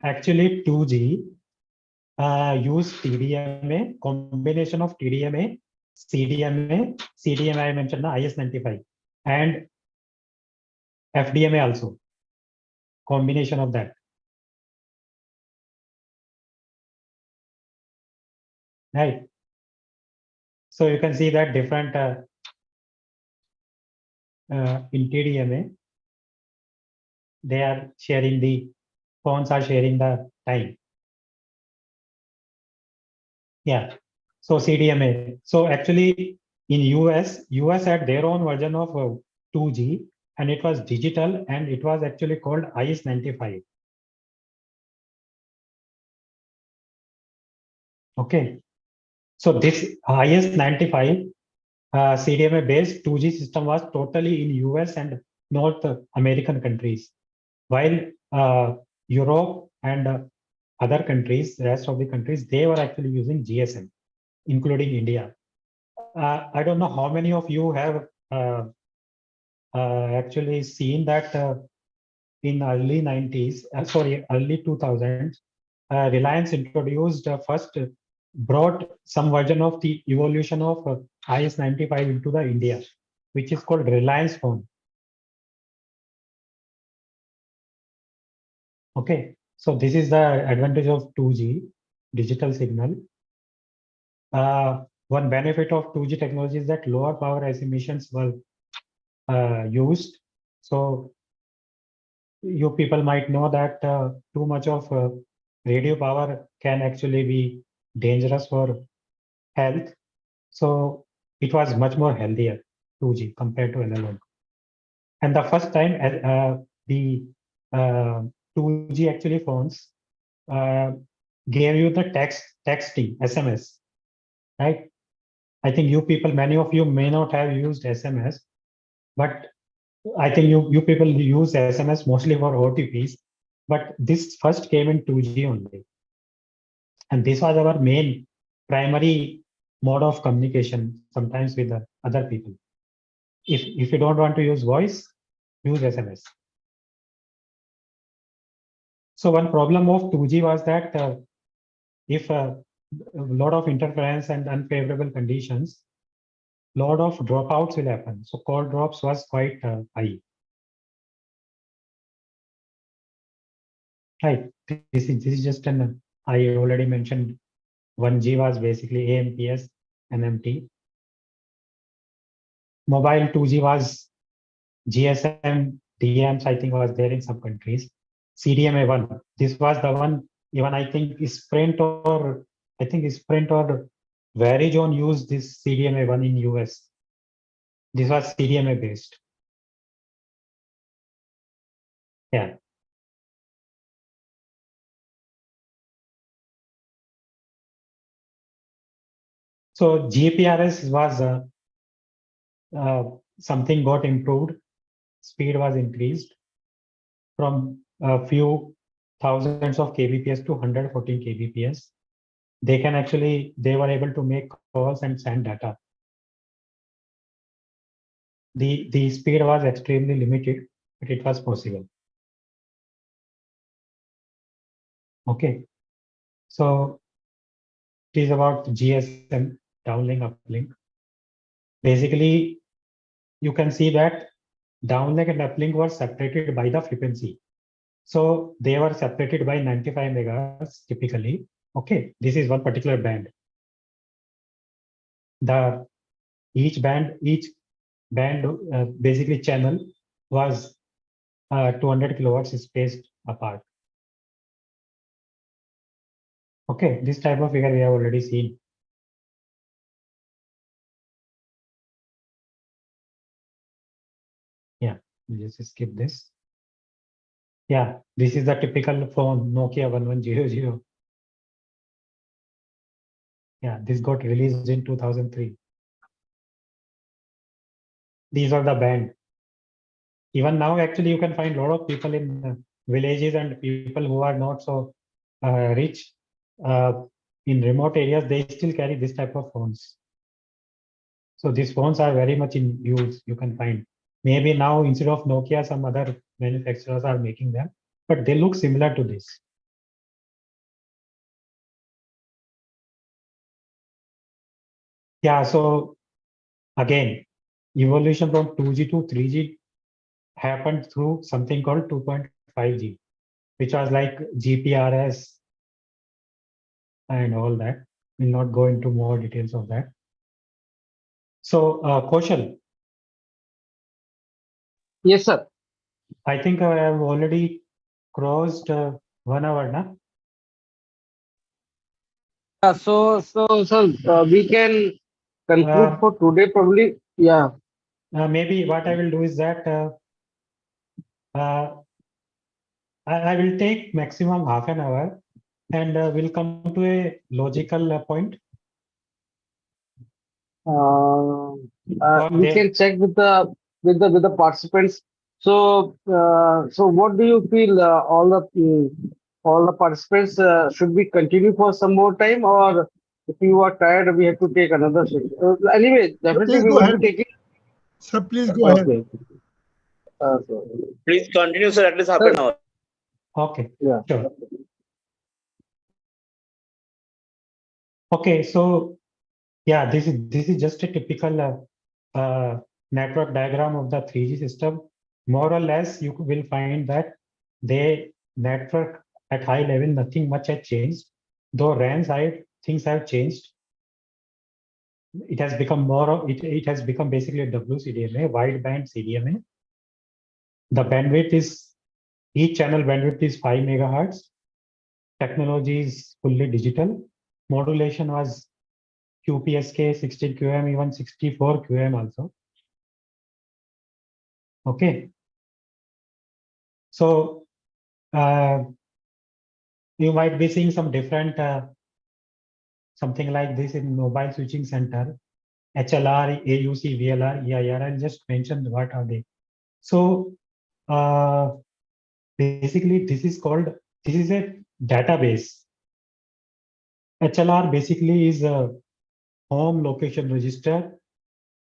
actually 2G used TDMA, combination of TDMA, CDMA I mentioned, IS-95, and FDMA also, combination of that. Right. So you can see that different in TDMA, they are sharing the phones are sharing the time. Yeah. So CDMA. So actually in US had their own version of 2G, and it was digital, and it was actually called IS-95. Okay. So this IS-95 CDMA based 2G system was totally in US and North American countries. while Europe and other countries, the rest of the countries, they were actually using GSM, including India. I don't know how many of you have actually seen that in early 90s, early 2000s, Reliance introduced first brought some version of the evolution of IS-95 into the India, which is called Reliance Phone. Okay, so this is the advantage of 2G digital signal. One benefit of 2G technology is that lower power emissions were used. So you people might know that too much of radio power can actually be dangerous for health. So it was much more healthier 2G compared to analog. And the first time the 2G actually phones gave you the texting SMS, right? I think you people, many of you may not have used SMS, but I think you people use SMS mostly for OTPs, but this first came in 2G only. And this was our main primary mode of communication, sometimes with the other people. If you don't want to use voice, use SMS. So one problem of 2G was that if a lot of interference and unfavorable conditions, lot of dropouts will happen. So call drops was quite high. Right. This is just an, I already mentioned 1G was basically AMPS, NMT. Mobile 2G was GSM, DMs, I think was there in some countries. CDMA 1, this was the one, even I think Sprint or Verizon used this CDMA 1 in US. This was CDMA based. Yeah. So GPRS was something got improved. Speed was increased from a few thousands of kbps to 114 kbps. They were able to make calls and send data. The speed was extremely limited, but it was possible. Okay, so it is about GSM, downlink, uplink. Basically, you can see that downlink and uplink were separated by the frequency. So they were separated by 95 megahertz typically. Okay, this is one particular band. Each band, basically channel was 200 kilowatts spaced apart. Okay, this type of figure we have already seen. Yeah, just skip this. Yeah, this is the typical phone, Nokia 1100. Yeah, this got released in 2003. These are the band. Even now, actually, you can find a lot of people in villages and people who are not so rich in remote areas, they still carry this type of phones. So these phones are very much in use, you can find. Maybe now instead of Nokia, some other manufacturers are making them, but they look similar to this. Yeah, so again, evolution from 2G to 3G happened through something called 2.5G, which was like GPRS and all that. We'll not go into more details of that. So, Kaushal, Yes, sir. I think I have already crossed 1 hour now. So we can conclude Uh, for today probably. Yeah. Maybe what I will do is that I will take maximum half an hour and we'll come to a logical point. Uh, Or we they, can check with the participants. So what do you feel? All the participants should we continue for some more time, or if you are tired, we have to take another session. Anyway, definitely Please we go will be ahead. taking. Sir, please go ahead. Okay. Please continue, sir, at least half an hour. Okay, Yeah. sure. Okay, so yeah, this is just a typical network diagram of the 3G system. More or less, you will find that the network at high level, nothing much has changed. Though RAN side, things have changed. It has become more of it has become basically a WCDMA, wideband CDMA. The bandwidth is each channel bandwidth is 5 megahertz. Technology is fully digital. Modulation was QPSK, 16 QM, even 64 QM also. Okay. So you might be seeing some different something like this in mobile switching center. HLR, AUC, VLR, EIR. I'll just mention what are they. So basically, this is a database. HLR basically is a home location register.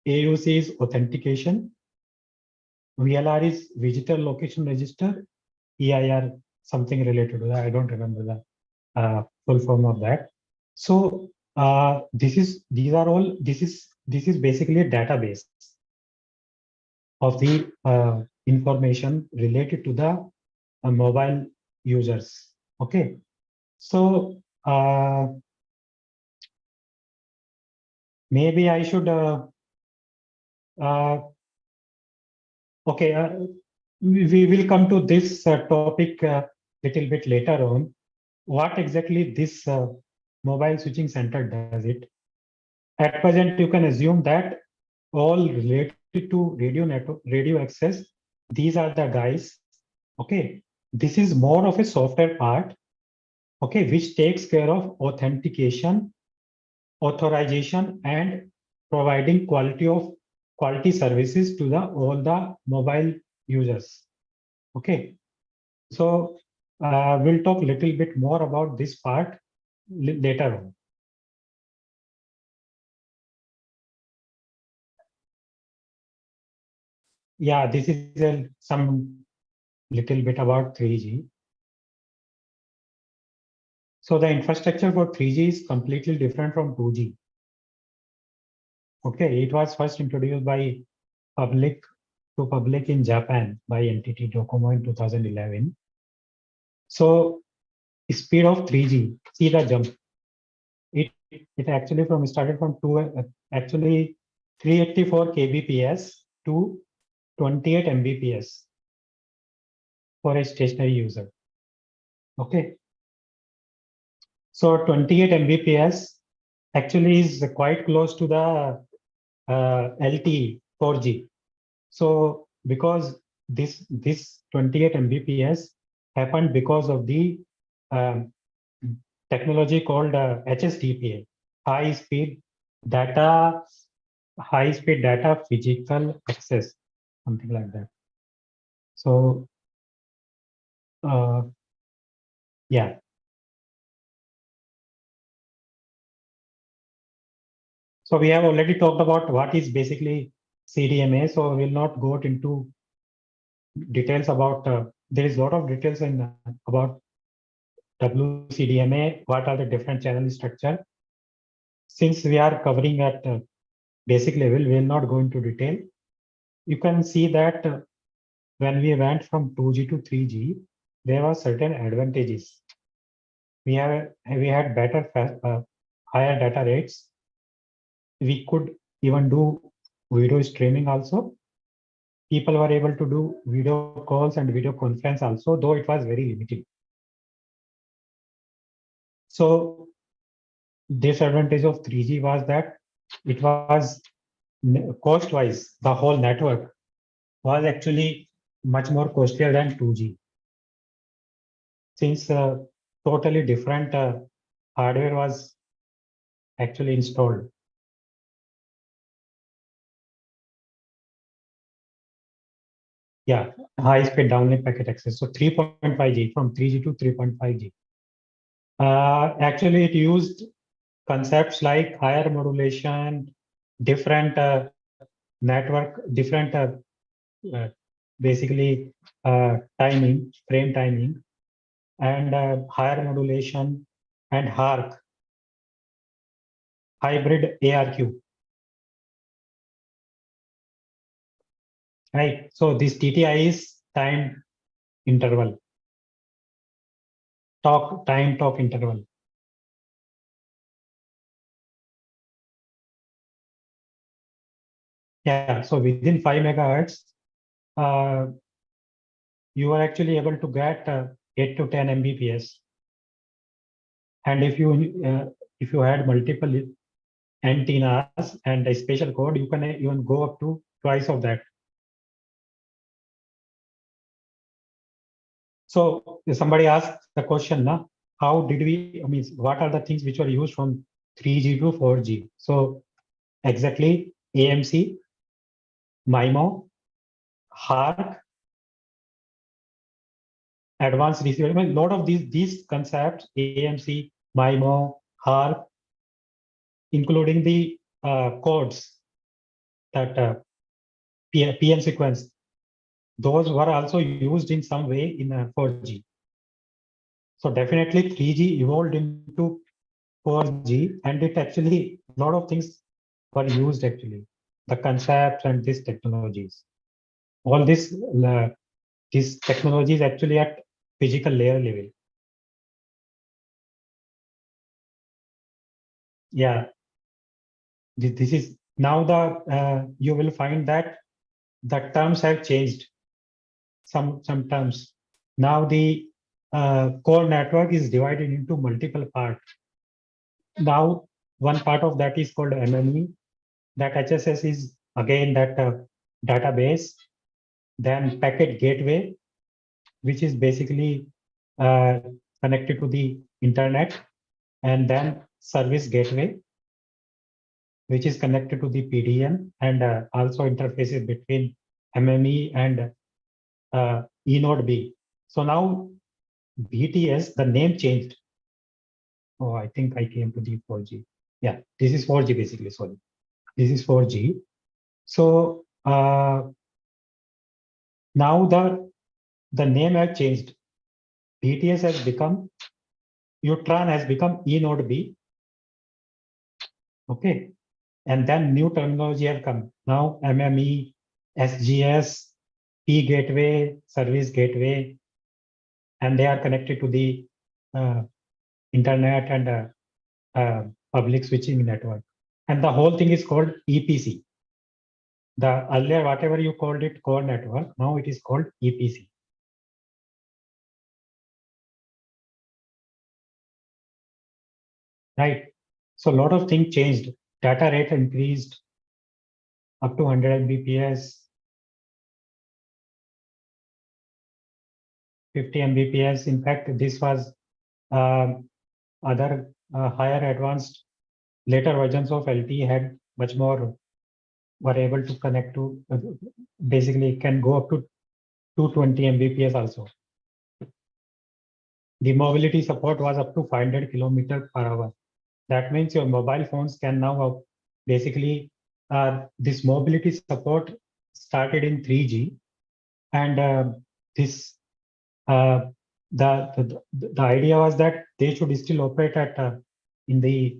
AUC is authentication. VLR is visitor location register. EIR, something related to that. I don't remember the full form of that. So this is basically a database of the information related to the mobile users. Okay, so maybe I should okay, we will come to this topic little bit later on. What exactly this mobile switching center does it? At present, you can assume that all related to radio network, radio access, these are the guys. Okay, this is more of a software part. Okay, which takes care of authentication, authorization, and providing quality services to all the mobile users. Okay, so we'll talk a little bit more about this part later on. Yeah, this is some little bit about 3G. So the infrastructure for 3G is completely different from 2G. Okay, it was first introduced by public in Japan by NTT Docomo in 2011. So speed of 3G, see the jump. It actually started from actually 384 kbps to 28 mbps for a stationary user. Okay. So 28 mbps actually is quite close to the LTE 4G. So because this 28 mbps happened because of the technology called HSDPA, high speed data physical access, something like that. So yeah. So we have already talked about what is basically CDMA. So we'll not go into details about. There is a lot of details in about WCDMA. What are the different channel structure? Since we are covering at basic level, we will not go into detail. You can see that when we went from 2G to 3G, there were certain advantages. We had better higher data rates. We could even do video streaming also. People were able to do video calls and video conference also, though it was very limited. So disadvantage of 3G was that it was cost-wise, the whole network was actually much more costlier than 2G. Since totally different hardware was actually installed. Yeah, high speed downlink packet access. So 3.5G, from 3G to 3.5G. Actually, it used concepts like higher modulation, different network, different basically timing, frame timing, and higher modulation and HARQ, hybrid ARQ. Right. So this TTI is time interval, time talk interval. Yeah. So within 5 megahertz, you are actually able to get 8 to 10 Mbps. And if you had multiple antennas and a special code, you can even go up to twice of that. So somebody asked the question, now, how did we, I mean, what are the things which were used from 3G to 4G? So exactly AMC, MIMO, HARQ, advanced receiver. I mean, a lot of these concepts, AMC, MIMO, HARQ, including the codes that PM sequence, those were also used in some way in 4G. So definitely 3G evolved into 4G, and it actually, a lot of things were used actually, the concepts and these technologies. All these technologies actually at physical layer level. Yeah. This is now you will find that the terms have changed. Some terms. Now the core network is divided into multiple parts. Now one part of that is called MME. That HSS is again that database. Then packet gateway, which is basically connected to the internet, and then service gateway, which is connected to the PDN, and also interfaces between MME and eNode B. So now BTS, the name changed. Oh, I think I came to the 4G. Yeah, this is 4G basically, sorry. This is 4G. So now the name has changed. BTS has become, UTRAN has become eNode B. Okay. And then new terminology have come. Now MME, SGS, P gateway, service gateway, and they are connected to the internet and public switching network. And the whole thing is called EPC. The earlier, whatever you called it core network, now it is called EPC. Right. So a lot of things changed. Data rate increased up to 100 Mbps, 50 Mbps. In fact, this was other higher advanced later versions of LTE had much more, were able to connect to, basically can go up to 220 Mbps also. The mobility support was up to 500 kilometers per hour. That means your mobile phones can now basically, this mobility support started in 3G, and this the idea was that they should still operate at in the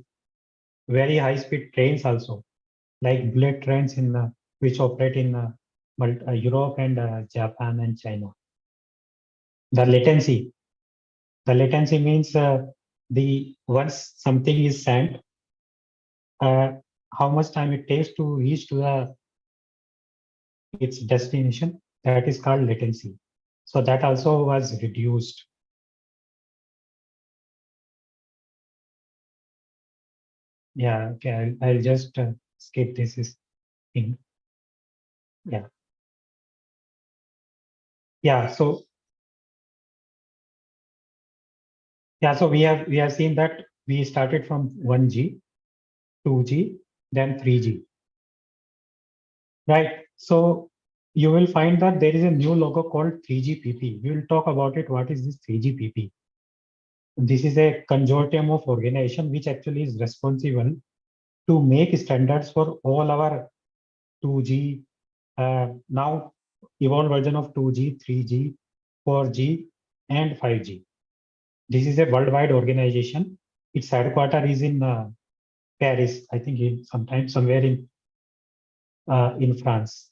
very high speed trains also, like bullet trains in which operate in Europe and Japan and China. The latency means the once something is sent, how much time it takes to reach to its destination. That is called latency. So that also was reduced. Yeah, okay, I'll just skip this thing. Yeah. Yeah, so we have seen that we started from 1G, 2G, then 3G. Right. So you will find that there is a new logo called 3GPP. We will talk about it. What is this 3GPP? This is a consortium of organization which actually is responsible to make standards for all our 2G, now evolved version of 2G, 3G, 4G, and 5G. This is a worldwide organization. Its headquarters is in Paris, I think sometimes somewhere in France.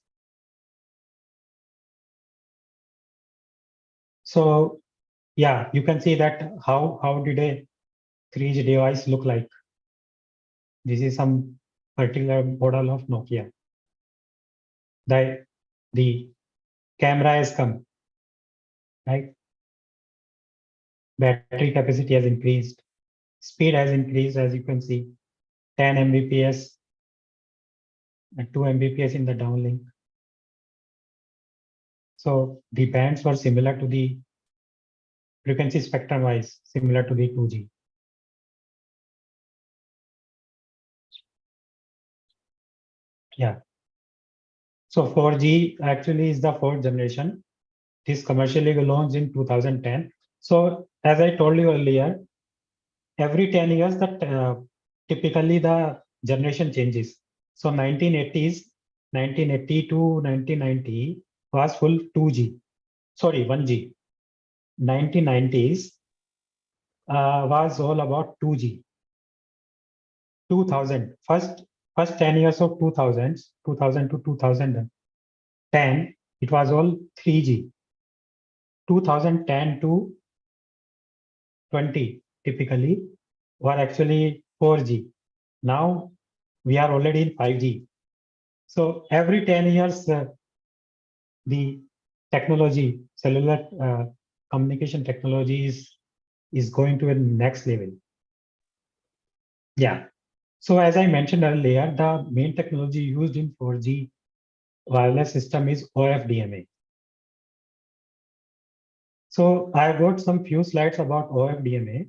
So yeah, you can see that how did a 3G device look like. This is some particular model of Nokia. The camera has come, right? Battery capacity has increased. Speed has increased, as you can see, 10 Mbps and 2 Mbps in the downlink. So the bands were similar to the frequency spectrum wise, similar to the 2G. Yeah. So 4G actually is the fourth generation. This commercially launched in 2010. So as I told you earlier, every 10 years that typically the generation changes. So 1980 to 1990 was full 2G, sorry 1G. 1990s was all about 2G. 2000, first 10 years of 2000s, 2000 to 2010, it was all 3G. 2010 to 20 typically were actually 4G. Now we are already in 5G. So every 10 years, the technology, cellular communication technology is going to a next level. Yeah. So as I mentioned earlier, the main technology used in 4G wireless system is OFDMA. So I got some few slides about OFDMA.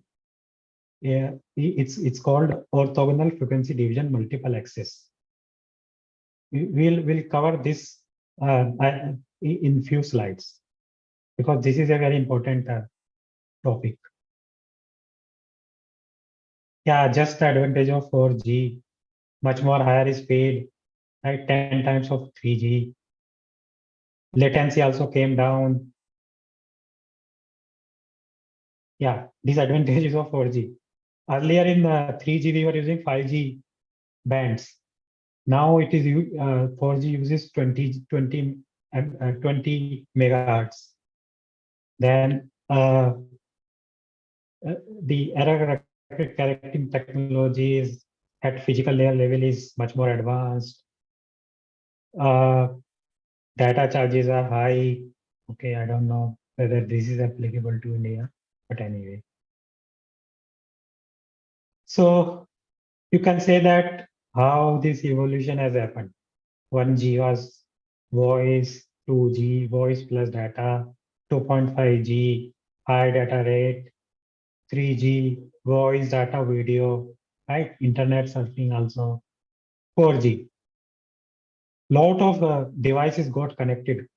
Yeah, it's called orthogonal frequency division multiple access. We'll cover this in few slides because this is a very important topic. Yeah, just the advantage of 4G, much more higher speed, right? 10 times of 3G. Latency also came down. Yeah, disadvantages of 4G. Earlier in 3G, we were using 5G bands. Now it is 4G uses 20 megahertz. Then the error correcting technologies at physical layer level is much more advanced. Data charges are high. Okay, I don't know whether this is applicable to India, but anyway. So you can say that how this evolution has happened. 1G was voice, 2G, voice plus data, 2.5G, high data rate, 3G, voice, data, video, right? Internet surfing also, 4G. Lot of devices got connected.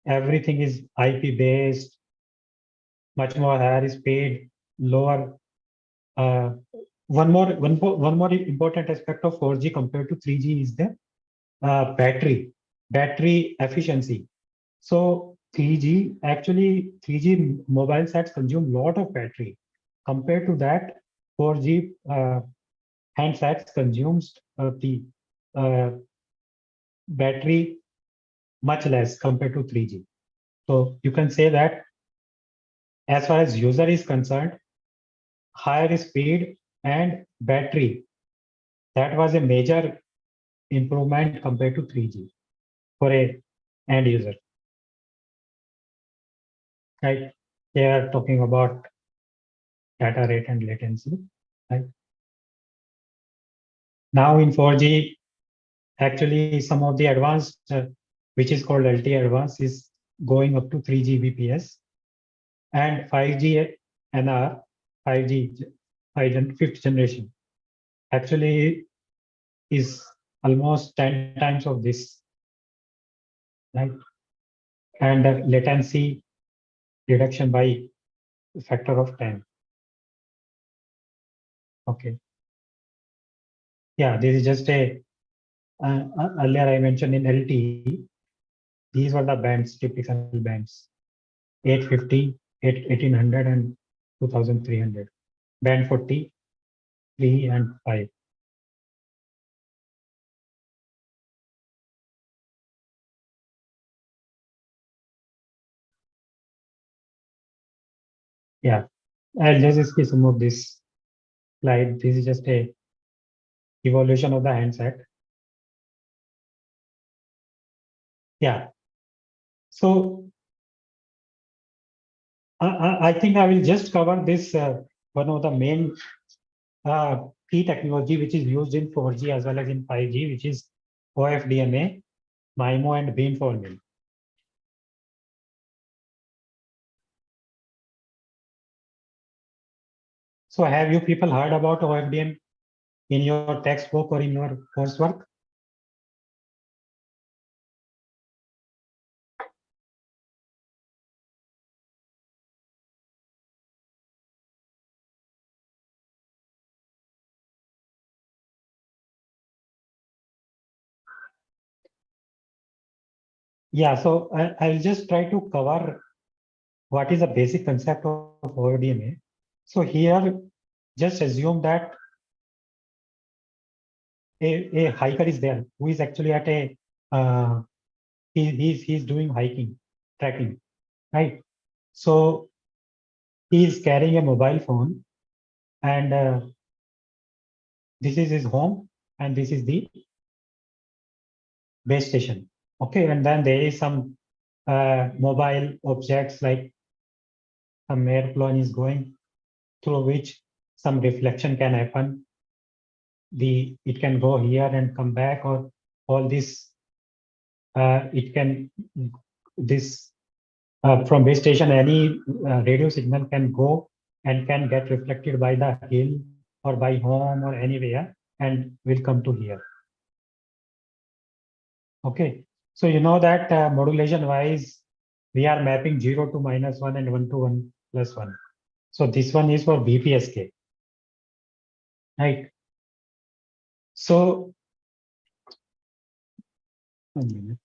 Everything is IP based, much more higher speed, lower. One more important aspect of 4G compared to 3G is the battery efficiency. So 3G mobile sets consume lot of battery. Compared to that, 4G handsets consumes the battery much less compared to 3G. So you can say that as far as user is concerned, higher speed and battery, that was a major improvement compared to 3G for a end user. Right? They are talking about data rate and latency. Right? Now in 4G, actually some of the advanced, which is called LTE advanced, is going up to 3 Gbps, and 5G NR, 5G, fifth generation, actually is almost 10 times of this. right? And latency reduction by factor of 10. Okay. Yeah, this is just a, earlier I mentioned in LTE, these were the bands, typical bands, 850, 1800 and 2300. Band 40, 3 and 5. Yeah, I'll just skip some of this slide. This is just a evolution of the handset. Yeah. So I think I will just cover this one of the main key technology which is used in 4G as well as in 5G, which is OFDMA, MIMO, and beamforming. So have you people heard about OFDM in your textbook or in your coursework? Yeah, so I'll just try to cover what is the basic concept of OFDMA. So here, just assume that a hiker is there who is actually at a he's doing hiking, trekking, right? So he is carrying a mobile phone, and this is his home, and this is the base station. Okay, and then there is some mobile objects like some airplane is going through which some reflection can happen. It can go here and come back, or all this. It can this from base station, any radio signal can go and can get reflected by the hill or by home or anywhere and will come to here. Okay, so you know that modulation wise, we are mapping 0 to -1 and 1 to 1 plus 1. So this one is for BPSK, right? So, 1 minute.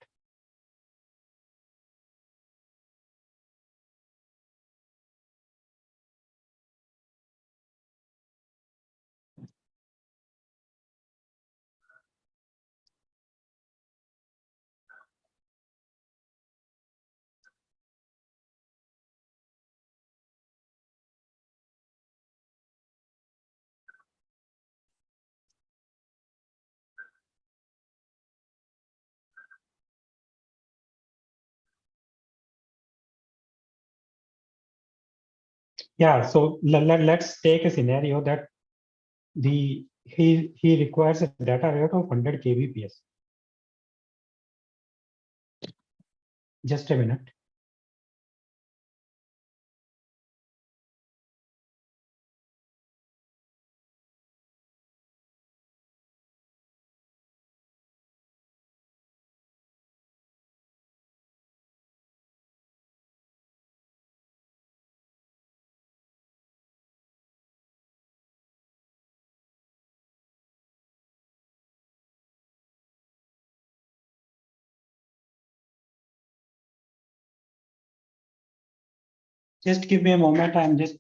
Yeah, so let's take a scenario that he requires a data rate of 100 kbps. Just a minute. Just give me a moment. I'm just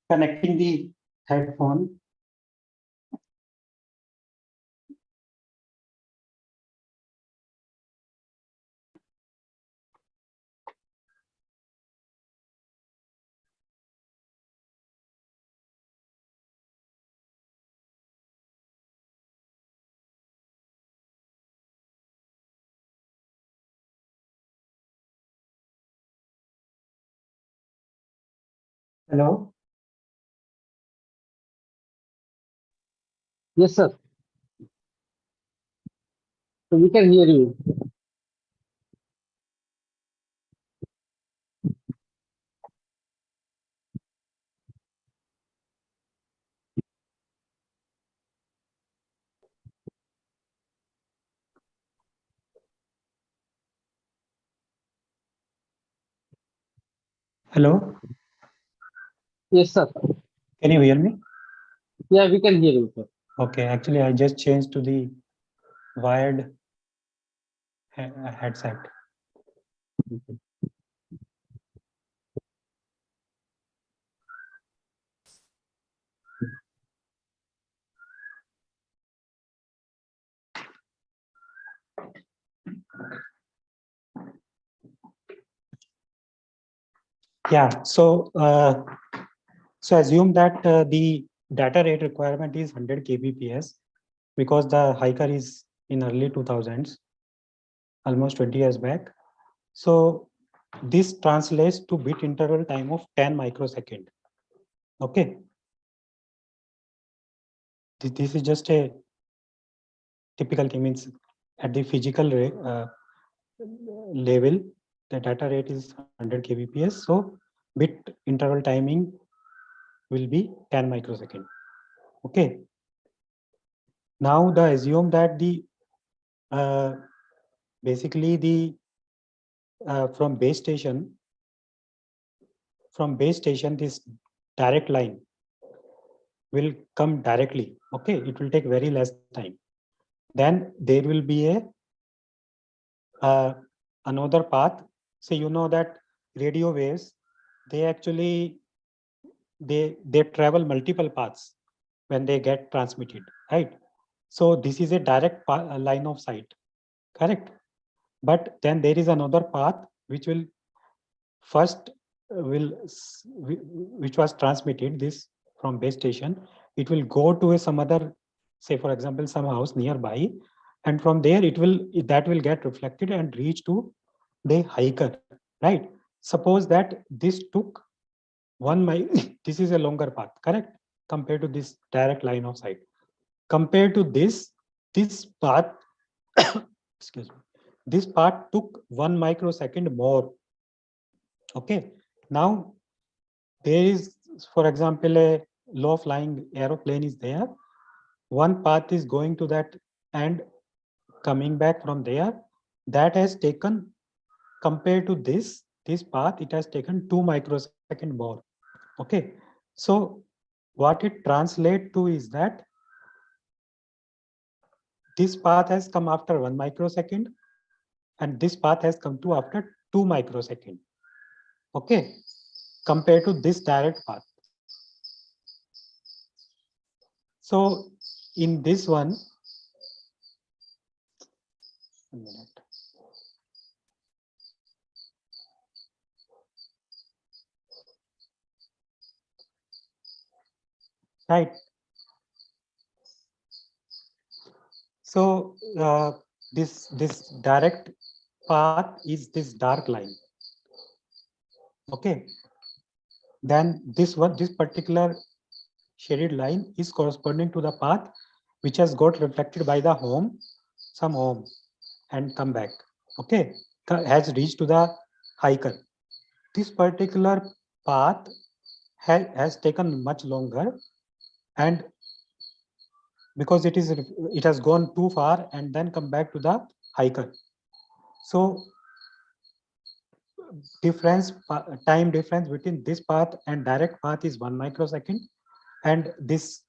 connecting the headphone. Hello. Yes, sir. So we can hear you. Hello, Yes, sir. can you hear me? Yeah, we can hear you, sir. Okay, actually, I just changed to the wired headset. Yeah, so assume that the data rate requirement is 100 kbps because the hiker is in early 2000s, almost 20 years back. So this translates to bit interval time of 10 microsecond. Okay. This is just a typical thing, means at the physical level, the data rate is 100 kbps. So bit interval timing will be 10 microsecond. Okay. Now the assume that the basically the from base station this direct line will come directly. Okay, it will take very less time. Then there will be a another path. So you know that radio waves, they actually they travel multiple paths when they get transmitted, right? So this is a direct line of sight, correct? But then there is another path which will first which was transmitted this from base station. It will go to some other, say for example, some house nearby, and from there that will get reflected and reach to the hiker, right? Suppose that this took 1 mile. This is a longer path, correct, compared to this direct line of sight. Compared to this path excuse me, this path took 1 microsecond more. Okay, now there is, for example, a low flying aeroplane is there. One path is going to that and coming back from there. That has taken, compared to this path, it has taken 2 microsecond more. Okay, so what it translates to is that this path has come after 1 microsecond and this path has come to after 2 microsecond. Okay, compared to this direct path. So in this one minute. Right. So this direct path is this dark line. Okay. Then this particular shaded line is corresponding to the path which has got reflected by the some home and come back. Okay, has reached to the hiker. This particular path has taken much longer, and because it has gone too far and then come back to the hiker. So time difference between this path and direct path is 1 microsecond, and this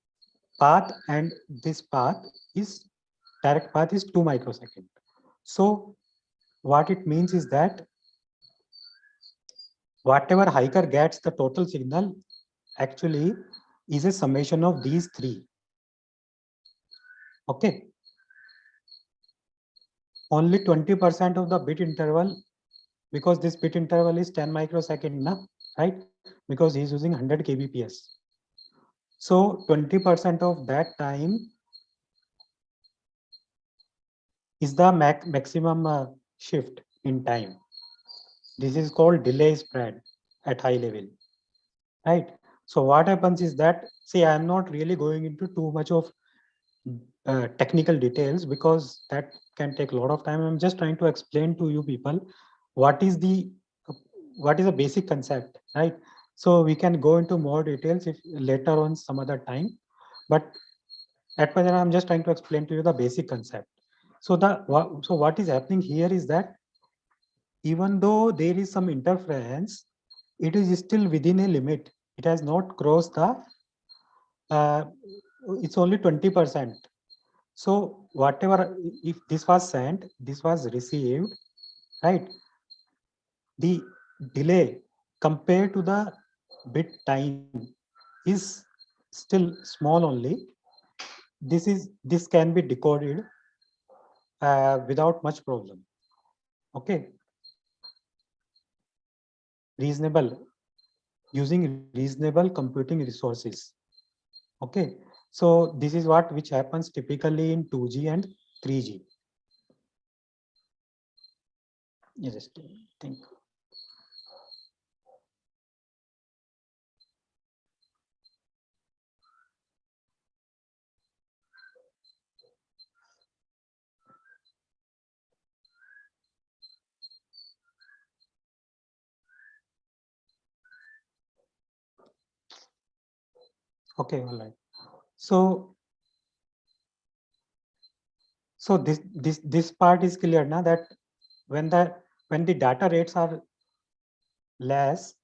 path and this path is direct path is 2 microsecond. So what it means is that whatever hiker gets, the total signal actually is a summation of these three. Okay. Only 20% of the bit interval, because this bit interval is 10 microsecond, right? Because he's using 100 kbps. So 20% of that time is the maximum shift in time. This is called delay spread at high level, right? So what happens is that, see, I am not really going into too much of technical details because that can take a lot of time. I'm just trying to explain to you people what is the basic concept, right? So we can go into more details if later on some other time, but at present I'm just trying to explain to you the basic concept. So what is happening here is that even though there is some interference, it is still within a limit. It has not crossed the, it's only 20%. So whatever, if this was sent, this was received, right? The delay compared to the bit time is still small only. This can be decoded without much problem. Okay. Reasonable, using reasonable computing resources. Okay. So this is what which happens typically in 2G and 3G. You just think. Okay, all right. So this part is clear now, that when the data rates are less,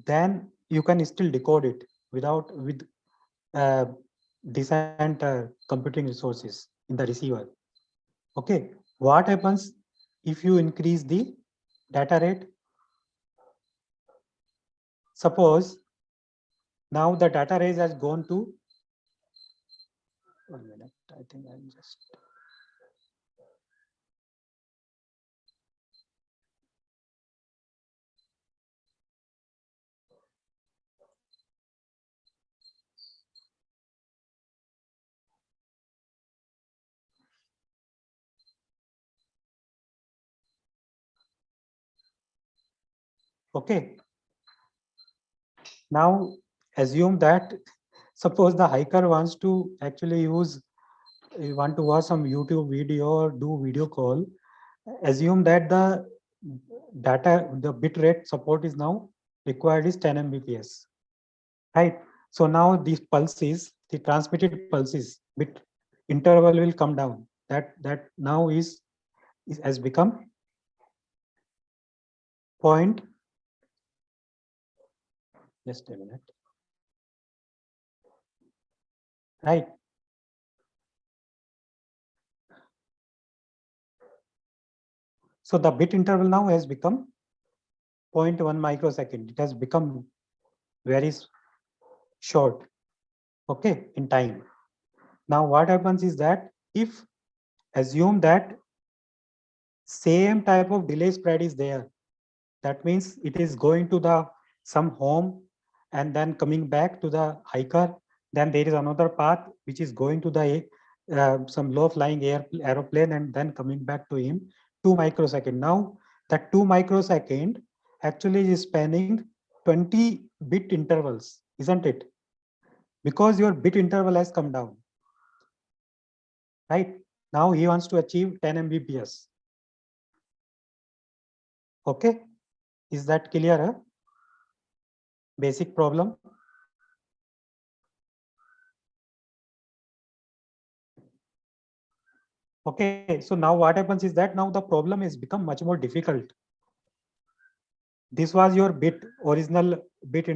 then you can still decode it with decent computing resources in the receiver. Okay, what happens if you increase the data rate? Suppose now the data rate has gone to 1 minute. I think I'm just. Okay. Now assume that, suppose the hiker wants to actually want to watch some YouTube video or do video call. Assume that the bit rate support is now required is 10 Mbps, right? So now these pulses, the transmitted pulses, bit interval will come down. That now has become point. Just a minute. Right. So the bit interval now has become 0.1 microsecond. It has become very short, okay, in time. Now what happens is that, if assume that same type of delay spread is there, that means it is going to the some home and then coming back to the hiker, then there is another path which is going to the some low flying aeroplane and then coming back to him, 2 microsecond. Now that 2 microsecond actually is spanning 20 bit intervals, isn't it? Because your bit interval has come down, right? Now he wants to achieve 10 Mbps. Okay, is that clear? Huh? Basic problem. Okay, so now what happens is that now the problem has become much more difficult. This was your original bit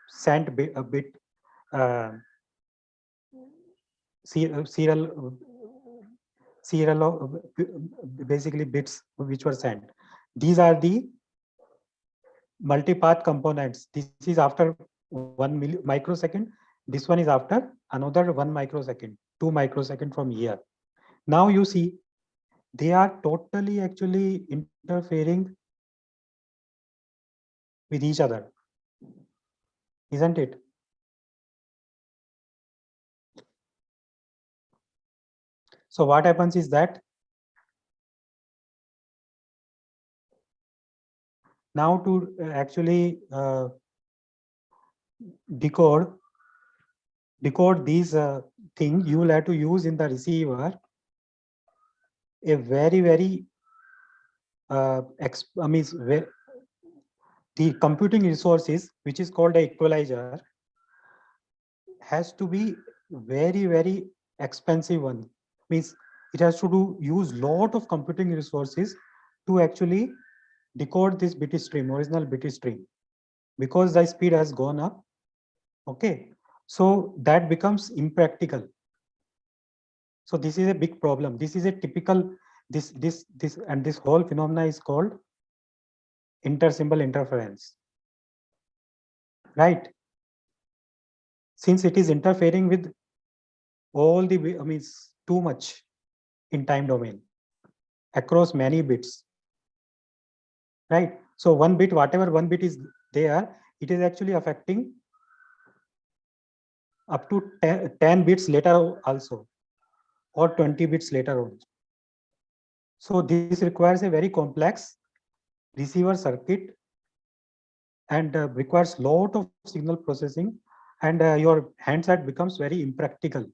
sent bit serial basically bits which were sent. These are the multipath components. This is after 1 microsecond. This one is after another 1 microsecond, 2 microsecond from here. Now you see they are totally actually interfering with each other, isn't it? So what happens is that now to actually decode these things, you will have to use in the receiver a very the computing resources, which is called the equalizer, has to be very expensive one. Means it has to use lot of computing resources to actually decode this bit stream, original bit stream, because the speed has gone up. Okay, so that becomes impractical. So this is a big problem. This is a typical, this and this whole phenomena is called intersymbol interference, right? Since it is interfering with all the, I mean, too much in time domain across many bits, right? So one bit, whatever one bit is there, it is actually affecting up to 10 bits later also, or 20 bits later on. So this requires a very complex receiver circuit and requires lot of signal processing, and your handset becomes very impractical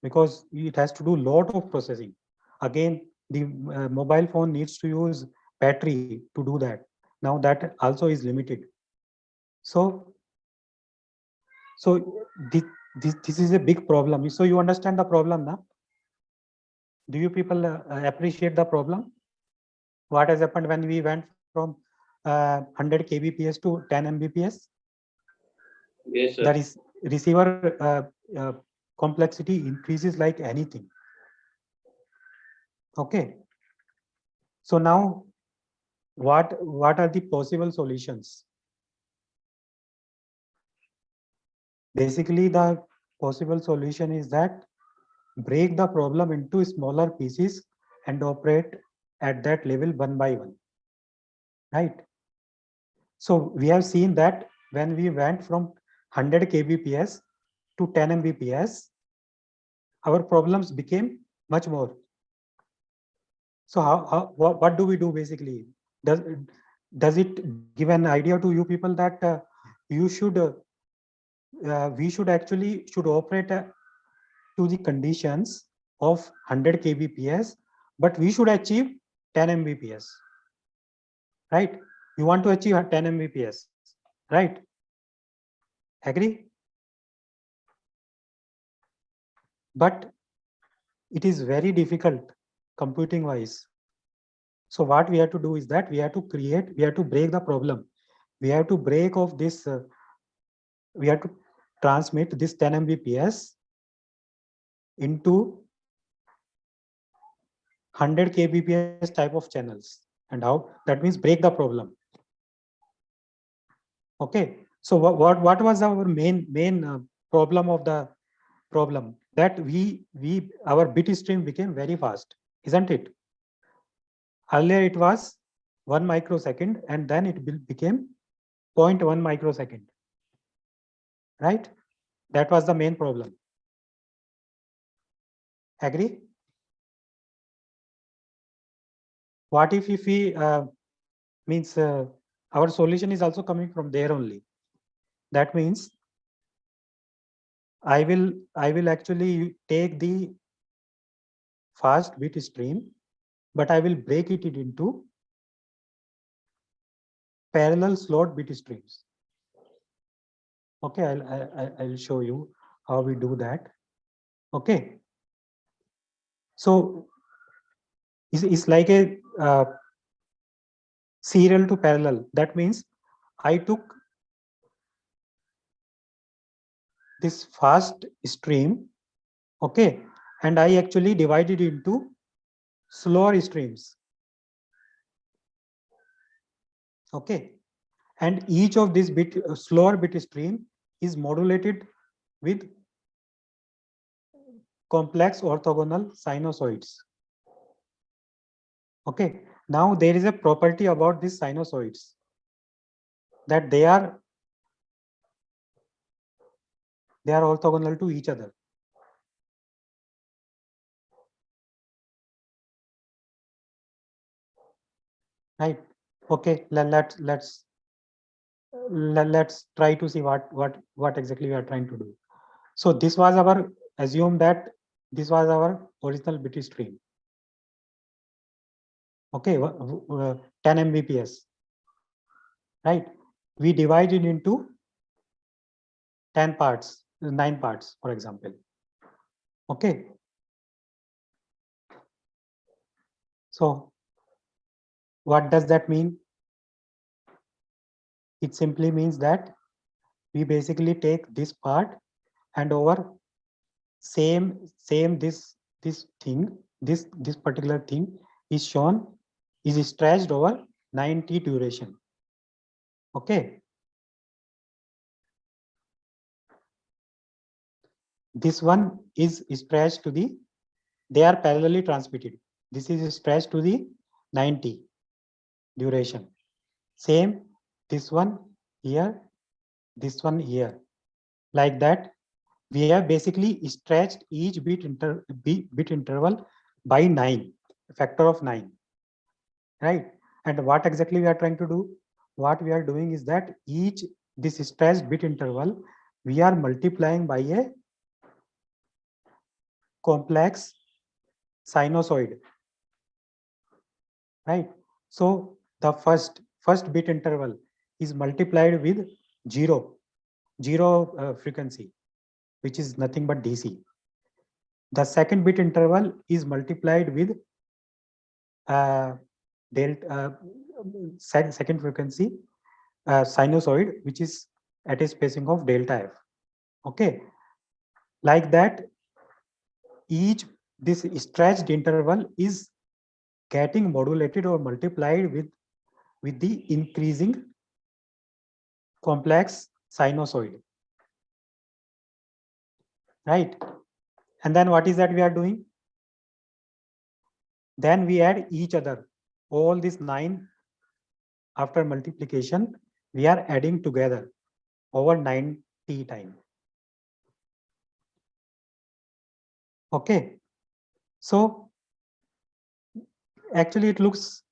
because it has to do lot of processing. Again, the mobile phone needs to use battery to do that. Now that also is limited. So this is a big problem. So you understand the problem now? Do you people appreciate the problem? What has happened when we went from 100 kbps to 10 mbps? Yes, sir. That is, receiver complexity increases like anything. Okay. So now, what are the possible solutions? Basically, the possible solution is that break the problem into smaller pieces and operate at that level one by one, right? So we have seen that when we went from 100 kbps to 10 mbps, our problems became much more. So what do we do basically? Does it give an idea to you people that you should we should actually operate to the conditions of 100 kbps, but we should achieve 10 mbps, right? You want to achieve 10 mbps, right? Agree? But it is very difficult computing wise. So what we have to do is that we have to break the problem. We have to break off this, we have to transmit this 10 mbps into 100 kbps type of channels. And how? That means break the problem. Okay. So what was our main problem of the problem? That our bit stream became very fast, isn't it? Earlier it was 1 microsecond, and then it became 0.1 microsecond, right? That was the main problem. Agree? What if we means our solution is also coming from there only? That means I will actually take the fast bit stream, but I will break it into parallel slot bit streams. Okay, I'll show you how we do that. Okay. So it's like a serial to parallel. That means I took this fast stream, okay, and I actually divided it into slower streams. Okay, and each of these slower bit stream is modulated with complex orthogonal sinusoids. Okay, now there is a property about these sinusoids that they are orthogonal to each other. Right. Okay, let's try to see what exactly we are trying to do. So this was our, assume that this was our original bit stream. Okay, 10 mbps, right? We divide it into 10 parts, 9 parts, for example. Okay. So what does that mean? It simply means that we basically take this part and over same this thing, this particular thing is shown, is stretched over 9t duration. Okay. This one is stretched to the, they are parallelly transmitted. This is stretched to the 90 duration. Same, this one here, this one here. Like that, we have basically stretched each bit interval by 9, a factor of 9. Right? And what exactly we are trying to do? What we are doing is that each this stretched bit interval, we are multiplying by a complex sinusoid. Right? So the first bit interval is multiplied with zero frequency, which is nothing but DC. The second bit interval is multiplied with second frequency sinusoid, which is at a spacing of delta f. Okay, like that, each this stretched interval is getting modulated or multiplied with the increasing complex sinusoid. Right? And then what is that we are doing? Then we add each other. All these 9 after multiplication, we are adding together over 9t time. Okay. So actually it looks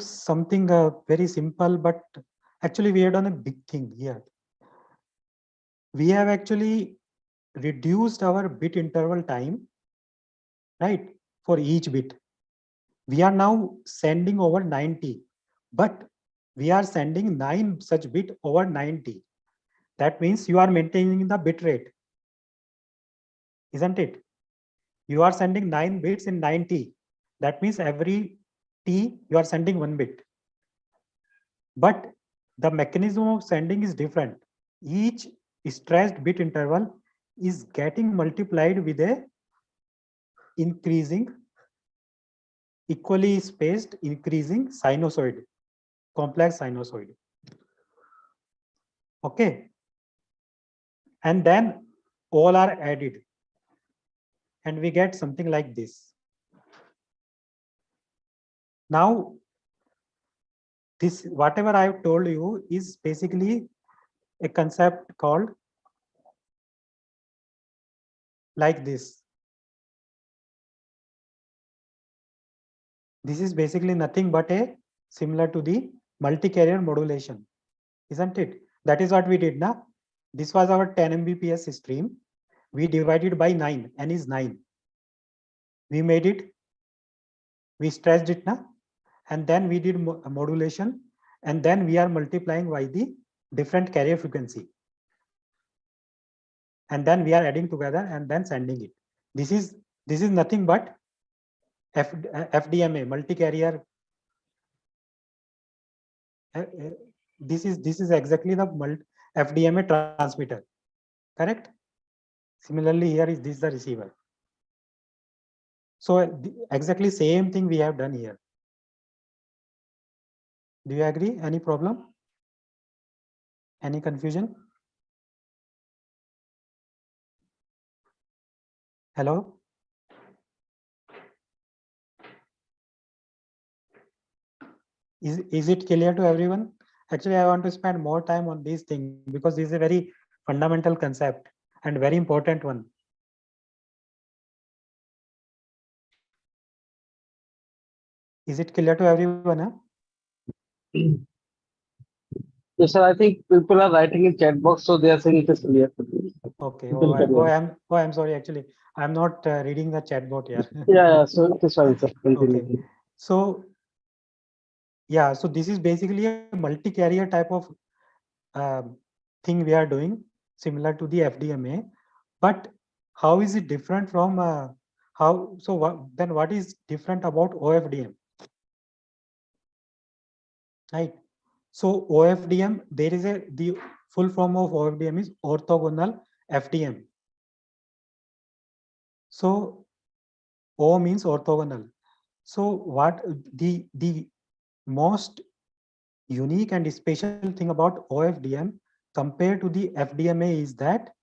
something very simple, but actually we have done a big thing here. We have actually reduced our bit interval time, right, for each bit. We are now sending over 90, but we are sending 9 such bit over 90. That means you are maintaining the bit rate, isn't it? You are sending 9 bits in 90. That means every t you are sending 1 bit. But the mechanism of sending is different. Each stretched bit interval is getting multiplied with a increasing, equally spaced increasing sinusoid, complex sinusoid. Okay. And then all are added. And we get something like this. Now, this, whatever I have told you, is basically a concept called like this. This is basically nothing but a similar to the multi-carrier modulation, isn't it? That is what we did now. This was our 10 Mbps stream. We divided by 9, n is 9. We made it, we stretched it now, and then we did modulation, and then we are multiplying by the different carrier frequency. And then we are adding together and then sending it. This is nothing but FDMA, multi-carrier. This is exactly the FDMA transmitter, correct? Similarly, here is this the receiver. So exactly same thing we have done here. Do you agree? Any problem? Any confusion? Hello? Is it clear to everyone? Actually, I want to spend more time on these things because this is a very fundamental concept and very important one. Is it clear to everyone? Huh? Yes, sir. I think people are writing in chat box, so they are saying it is clear. Okay. Oh, I'm sorry. Actually, I'm not reading the chat bot here. Yeah. So it is fine, sir. Continue. Okay. So yeah, so this is basically a multi-carrier type of thing we are doing, similar to the FDMA. But how is it different from then what is different about OFDM? Right. So OFDM, there is the full form of OFDM is orthogonal FDM. So O means orthogonal. So what the most unique and special thing about OFDM compared to the FDMA is that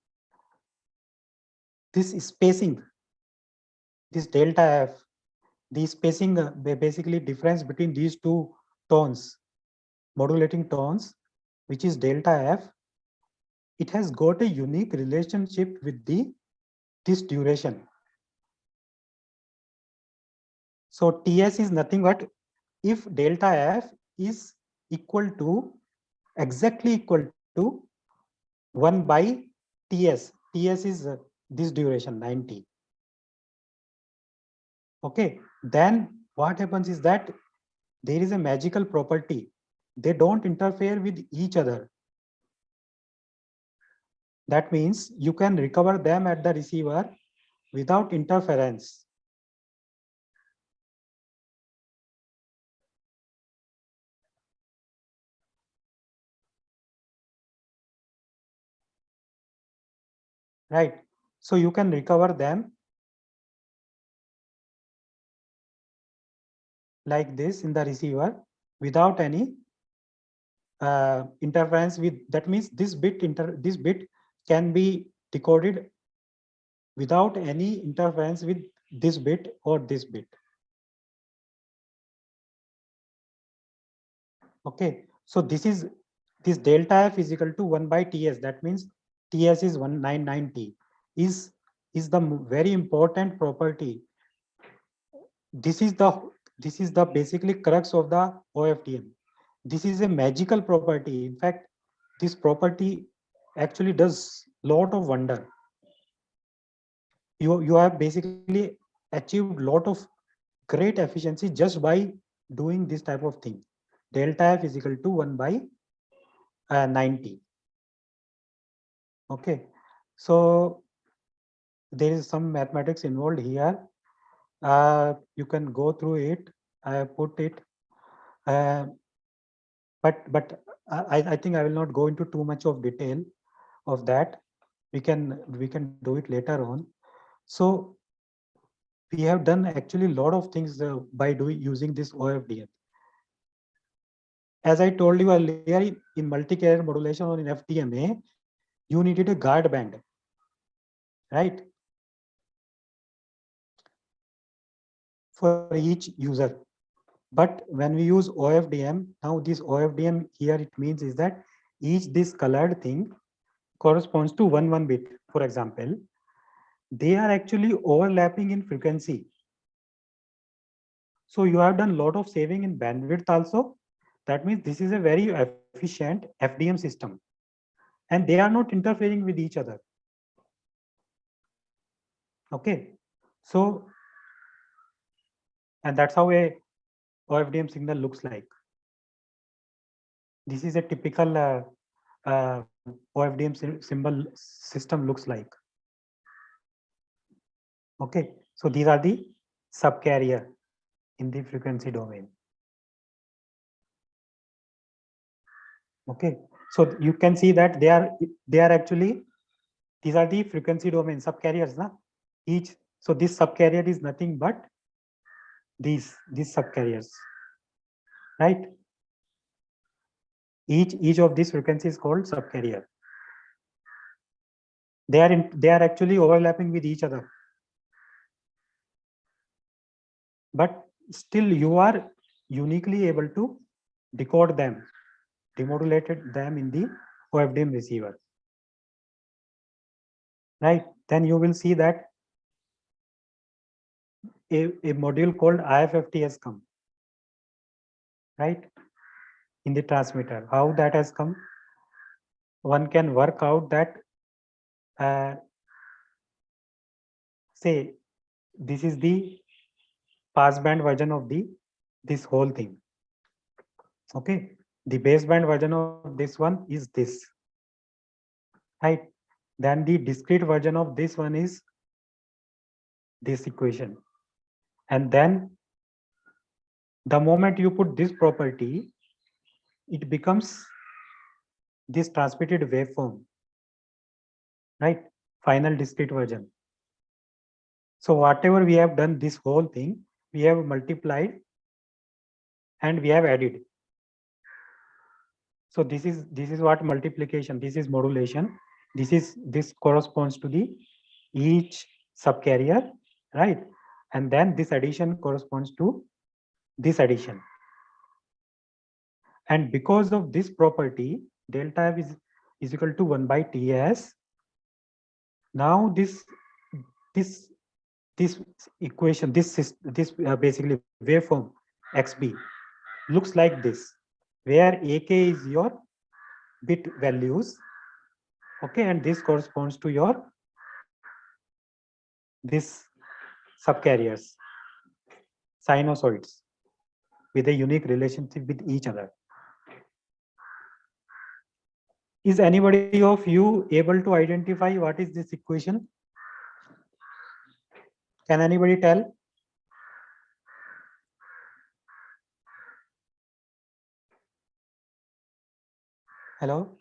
this spacing, this delta F, the spacing, basically difference between these two tones, modulating tones, which is delta F, it has got a unique relationship with this duration. So TS is nothing but if delta F is exactly equal to 1 by TS. TS is this duration 90. Okay, then what happens is that there is a magical property. They don't interfere with each other. That means you can recover them at the receiver without interference. Right. So you can recover them like this in the receiver without any interference with, that means this bit can be decoded without any interference with this bit or this bit. Okay, so this delta F is equal to 1 by TS. That means TS is 199T is the very important property. This is the basically crux of the OFDM. This is a magical property. In fact, this property actually does lot of wonder. You have basically achieved lot of great efficiency just by doing this type of thing. Delta F is equal to 1 by 90. Okay, so there is some mathematics involved here. You can go through it. I have put it, but I think I will not go into too much of detail of that. We can do it later on. So we have done actually a lot of things by using this OFDM. As I told you earlier, in multi-carrier modulation or in FDMA, you needed a guard band, right? For each user. But when we use OFDM, now this OFDM here, it means is that this colored thing corresponds to 1 bit, for example. They are actually overlapping in frequency. So you have done a lot of saving in bandwidth also. That means this is a very efficient FDM system. And they are not interfering with each other. Okay. So, and that's how a OFDM signal looks like. This is a typical OFDM symbol system looks like. Okay. So these are the subcarrier in the frequency domain. Okay, so you can see that they are actually, these are the frequency domain subcarriers, na? So this subcarrier is nothing but these subcarriers, right? Each of these frequencies is called subcarrier. They are actually overlapping with each other, but still you are uniquely able to decode them, demodulated them in the OFDM receiver, right? Then you will see that a module called IFFT has come, right? In the transmitter. How that has come? One can work out that, say, this is the passband version of this whole thing. Okay, the baseband version of this one is this, right? Then the discrete version of this one is this equation. And then the moment you put this property, it becomes this transmitted waveform, right? Final discrete version. So whatever we have done, this whole thing, we have multiplied and we have added. So this is what multiplication, this is modulation, this corresponds to the each subcarrier, right? And then this addition corresponds to this addition. And because of this property, delta F is equal to 1 by Ts. Now this equation, this basically waveform XB looks like this, where AK is your bit values, okay, and this corresponds to your this subcarriers, sinusoids, with a unique relationship with each other. Is anybody of you able to identify what is this equation? Can anybody tell? Hello?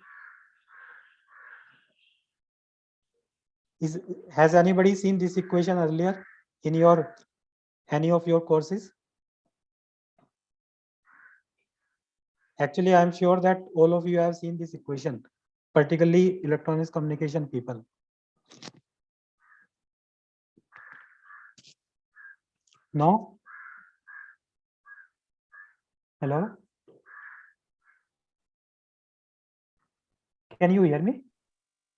Has anybody seen this equation earlier in your any of your courses? Actually, I'm sure that all of you have seen this equation, particularly electronics communication people. No? Hello? Can you hear me?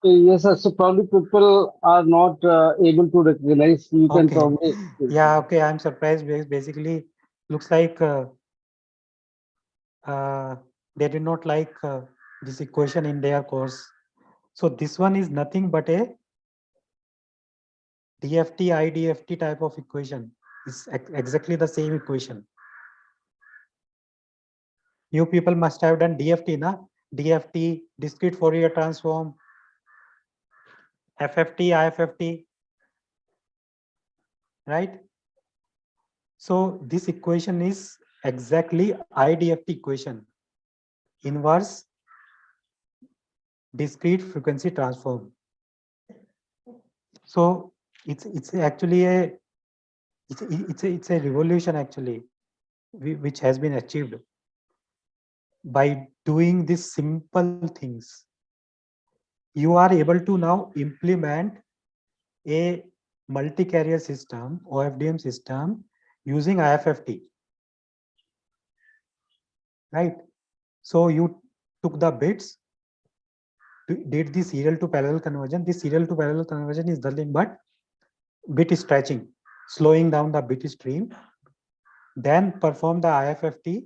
Yes, sir. So probably people are not able to recognize. You can Okay. probably. Yeah, okay. I'm surprised because basically looks like they did not like this equation in their course. So this one is nothing but a DFT, IDFT type of equation. It's exactly the same equation. You people must have done DFT, na? DFT, discrete Fourier transform, FFT, IFFT, right? So this equation is exactly IDFT equation, inverse discrete frequency transform. So it's actually it's a revolution actually, which has been achieved by doing these simple things. You are able to now implement a multi-carrier system, OFDM system, using IFFT, right? So you took the bits, did the serial to parallel conversion. This serial to parallel conversion is nothing but bit stretching, slowing down the bit stream, then perform the IFFT,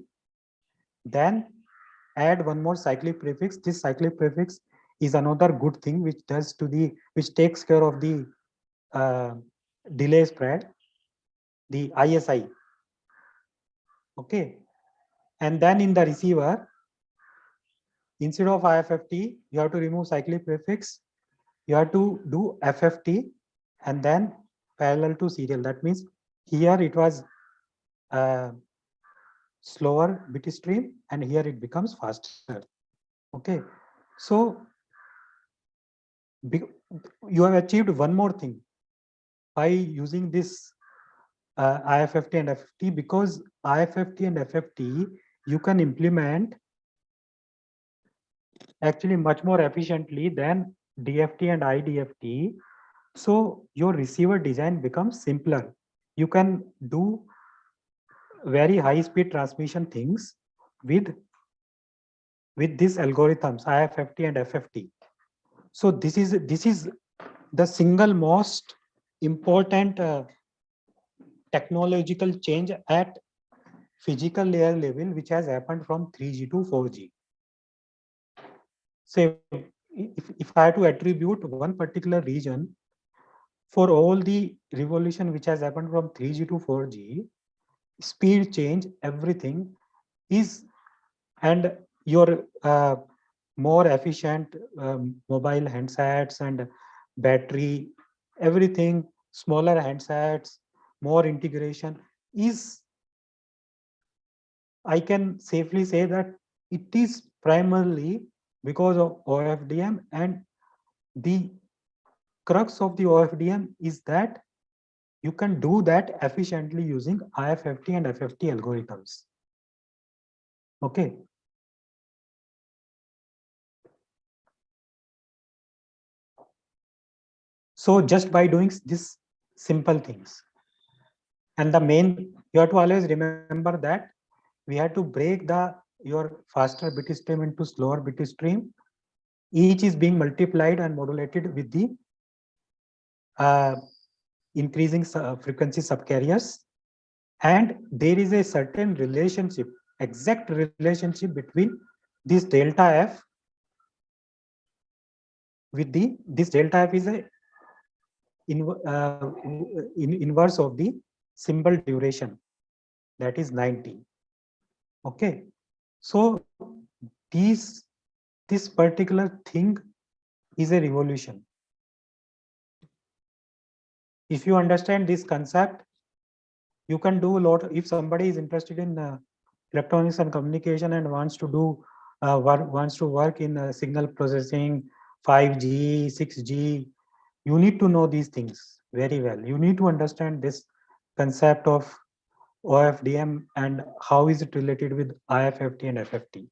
then add one more cyclic prefix. This cyclic prefix is another good thing which takes care of the delay spread, the ISI. Okay. And then in the receiver, instead of IFFT, you have to remove cyclic prefix. You have to do FFT and then parallel to serial. That means here it was slower bit stream and here it becomes faster. Okay. So you have achieved one more thing by using this IFFT and FFT, because IFFT and FFT you can implement actually much more efficiently than DFT and IDFT. So your receiver design becomes simpler. You can do very high speed transmission things with these algorithms IFFT and FFT. So this is the single most important technological change at physical layer level which has happened from 3G to 4G. So if I had to attribute one particular region for all the revolution which has happened from 3G to 4G, speed change, everything is, and your more efficient mobile handsets and battery, everything, smaller handsets, more integration is, I can safely say that it is primarily because of OFDM, and the crux of the OFDM is that you can do that efficiently using IFFT and FFT algorithms. Okay. So just by doing these simple things, and the main, you have to always remember that we have to break your faster bit stream into slower bit stream. Each is being multiplied and modulated with the increasing frequency subcarriers, and there is a certain relationship, exact relationship between this delta F with this delta F is a inverse of the symbol duration, that is 90. Okay, so this particular thing is a revolution. If you understand this concept, you can do a lot. If somebody is interested in electronics and communication and wants to do work in signal processing, 5G, 6G, you need to know these things very well. You need to understand this concept of OFDM and how is it related with IFFT and FFT.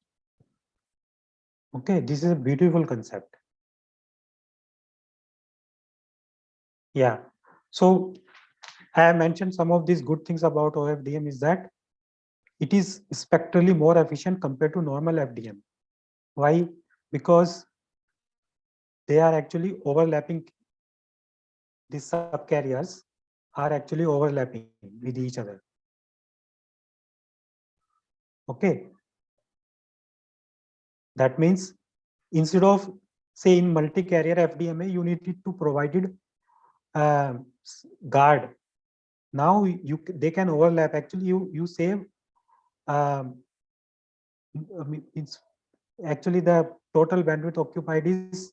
Okay, this is a beautiful concept. Yeah, so I have mentioned some of these good things about OFDM is that it is spectrally more efficient compared to normal FDM. Why? Because they are actually overlapping. These subcarriers are actually overlapping with each other. Okay. That means instead of, say, in multi-carrier FDMA, you need to provide guard. Now they can overlap. Actually, you save. It's actually the total bandwidth occupied is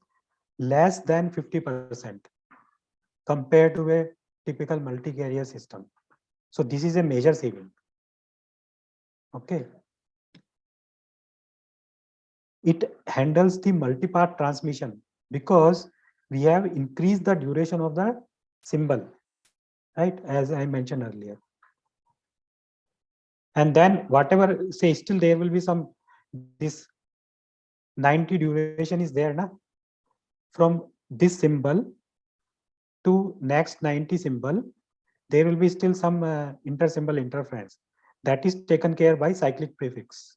less than 50% compared to a typical multi-carrier system. So this is a major saving. Okay. It handles the multi-part transmission because we have increased the duration of the symbol, right? As I mentioned earlier. And then whatever, say, still there will be some, this 90 duration is there now. From this symbol to next 90 symbol, there will be still some inter-symbol interference that is taken care by cyclic prefix.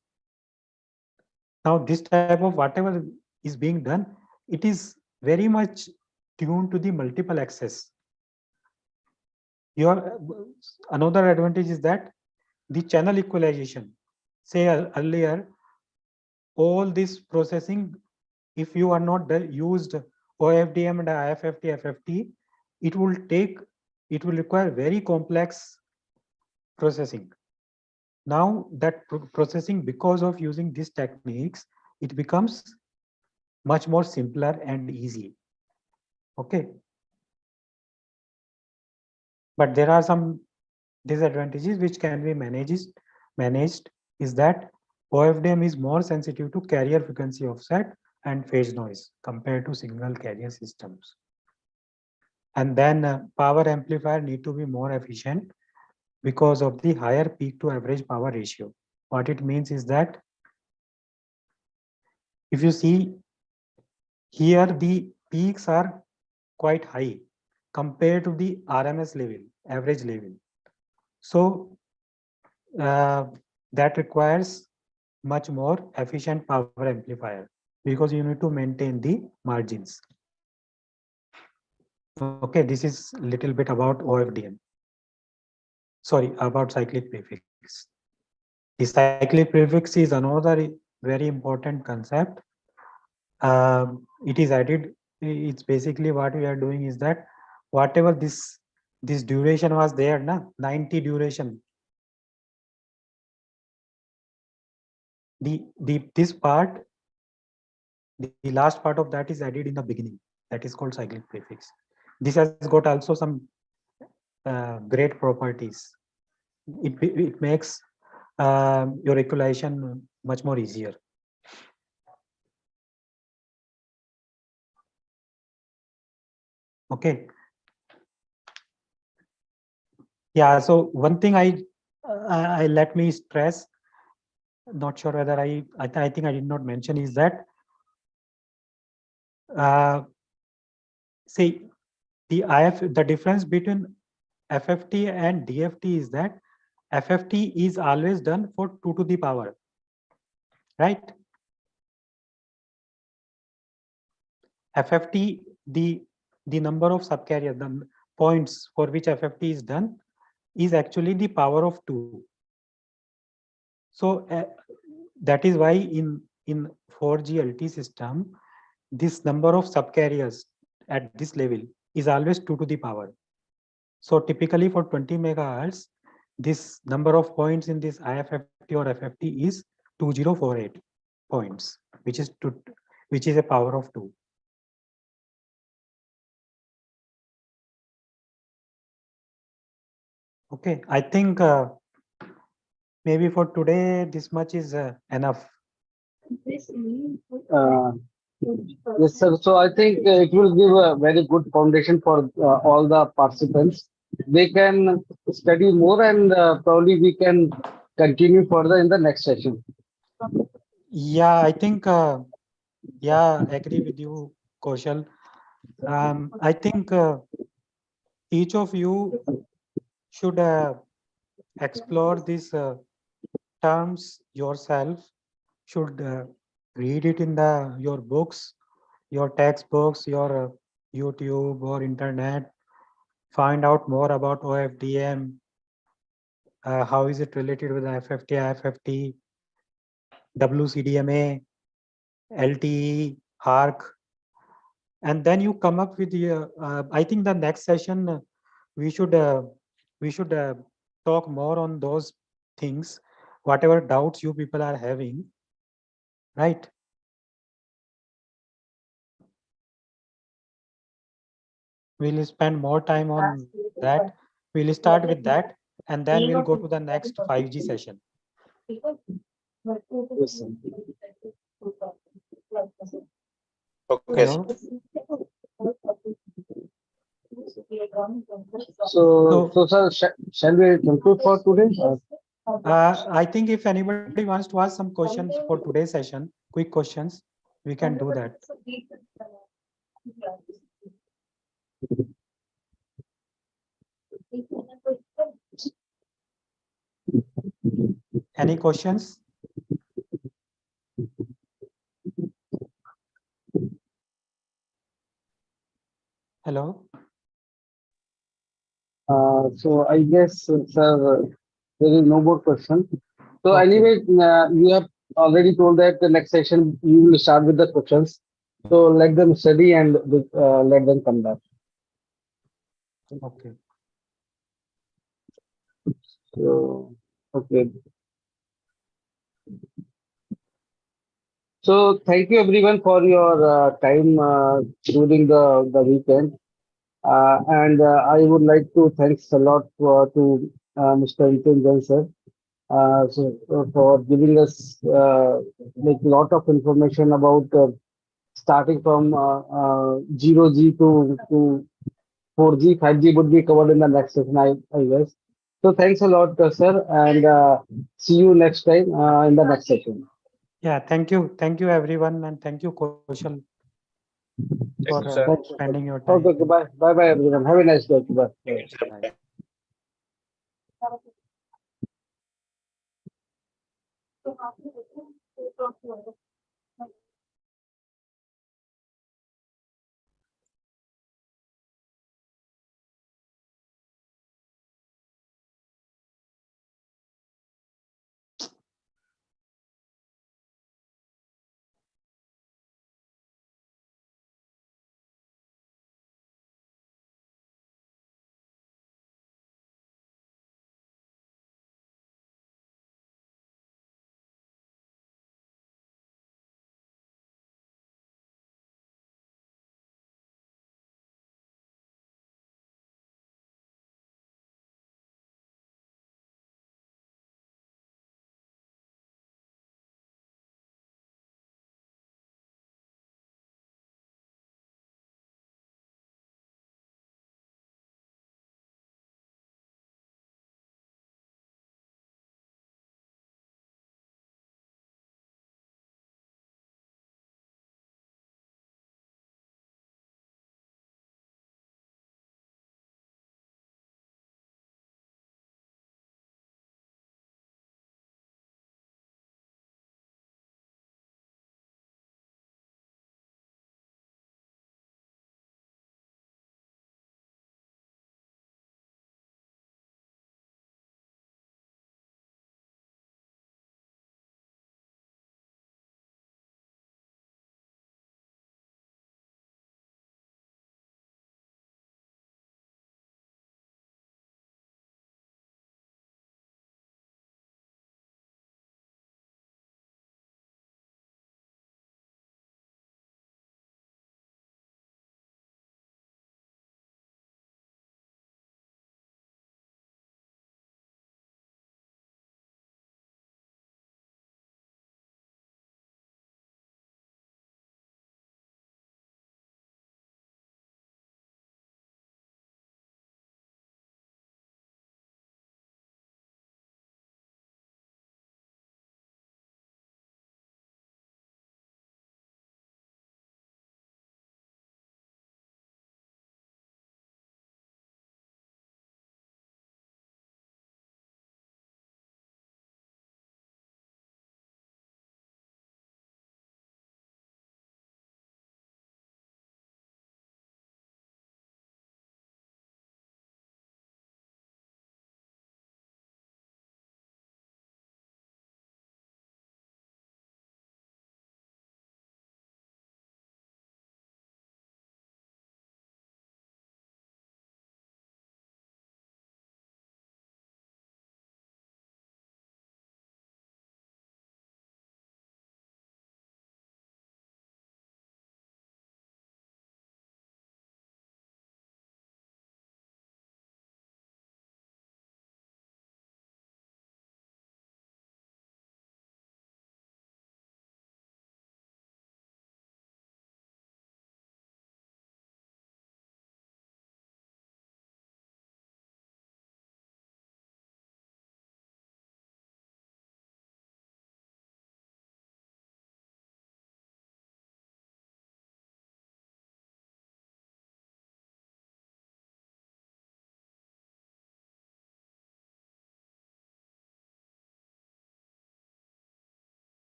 Now this type of whatever is being done, it is very much tuned to the multiple access. Another advantage is that the channel equalization. Say earlier, all this processing, if you are not used OFDM and IFFT, FFT, it will require very complex processing. Now that processing, because of using these techniques, it becomes much more simpler and easy. Okay. But there are some disadvantages which can be managed is that OFDM is more sensitive to carrier frequency offset and phase noise compared to single carrier systems. And then power amplifier need to be more efficient because of the higher peak to average power ratio. What it means is that if you see here, the peaks are quite high compared to the RMS level, average level. So that requires much more efficient power amplifier because you need to maintain the margins. Okay, this is a little bit about OFDM. Sorry, about cyclic prefix. The cyclic prefix is another very important concept. It is added. It's basically what we are doing is that whatever this duration was there, 90 duration. This part, the last part of that is added in the beginning. That is called cyclic prefix. This has got also some great properties. It makes your equalization much more easier. Okay. Yeah, so one thing I let me stress, not sure whether I think I did not mention, is that see, the difference between FFT and DFT is that FFT is always done for 2 to the power, right? FFT, the number of subcarrier, the points for which FFT is done, is actually the power of 2. So that is why in 4G LTE system, this number of subcarriers at this level is always 2 to the power. So typically for 20 megahertz, this number of points in this IFFT or FFT is 2048 points, which is a power of 2. Okay, I think maybe for today this much is enough. Yes, sir. So I think it will give a very good foundation for all the participants. They can study more, and probably we can continue further in the next session. Yeah, I think, yeah, agree with you, Kaushal. I think each of you should explore these terms yourself, should read it in your books, your textbooks, your YouTube or internet, find out more about OFDM, how is it related with FFT, IFFT, WCDMA, LTE, HARC, and then you come up with the. I think the next session we should talk more on those things, whatever doubts you people are having, right? We'll spend more time on that. We'll start with that, and then we'll go to the next 5G session. Okay. Hello? So sir, shall we conclude for today? I think if anybody wants to ask some questions for today's session, quick questions, we can do that. Any questions? Hello? So I guess, sir, there is no more question. So Okay. anyway, you have already told that the next session you will start with the questions. So let them study and let them come back. Okay. So, okay. So thank you everyone for your time during the weekend. And I would like to thanks a lot to Mr. Nitin Jain sir. For giving us like lot of information about starting from 0G to 4G, 5G would be covered in the next session, I guess. So thanks a lot, sir, and see you next time in the next session. Yeah, thank you everyone, and thank you, Kaushal, for spending your time. Okay, bye everyone. Have a nice day. Bye. Bye.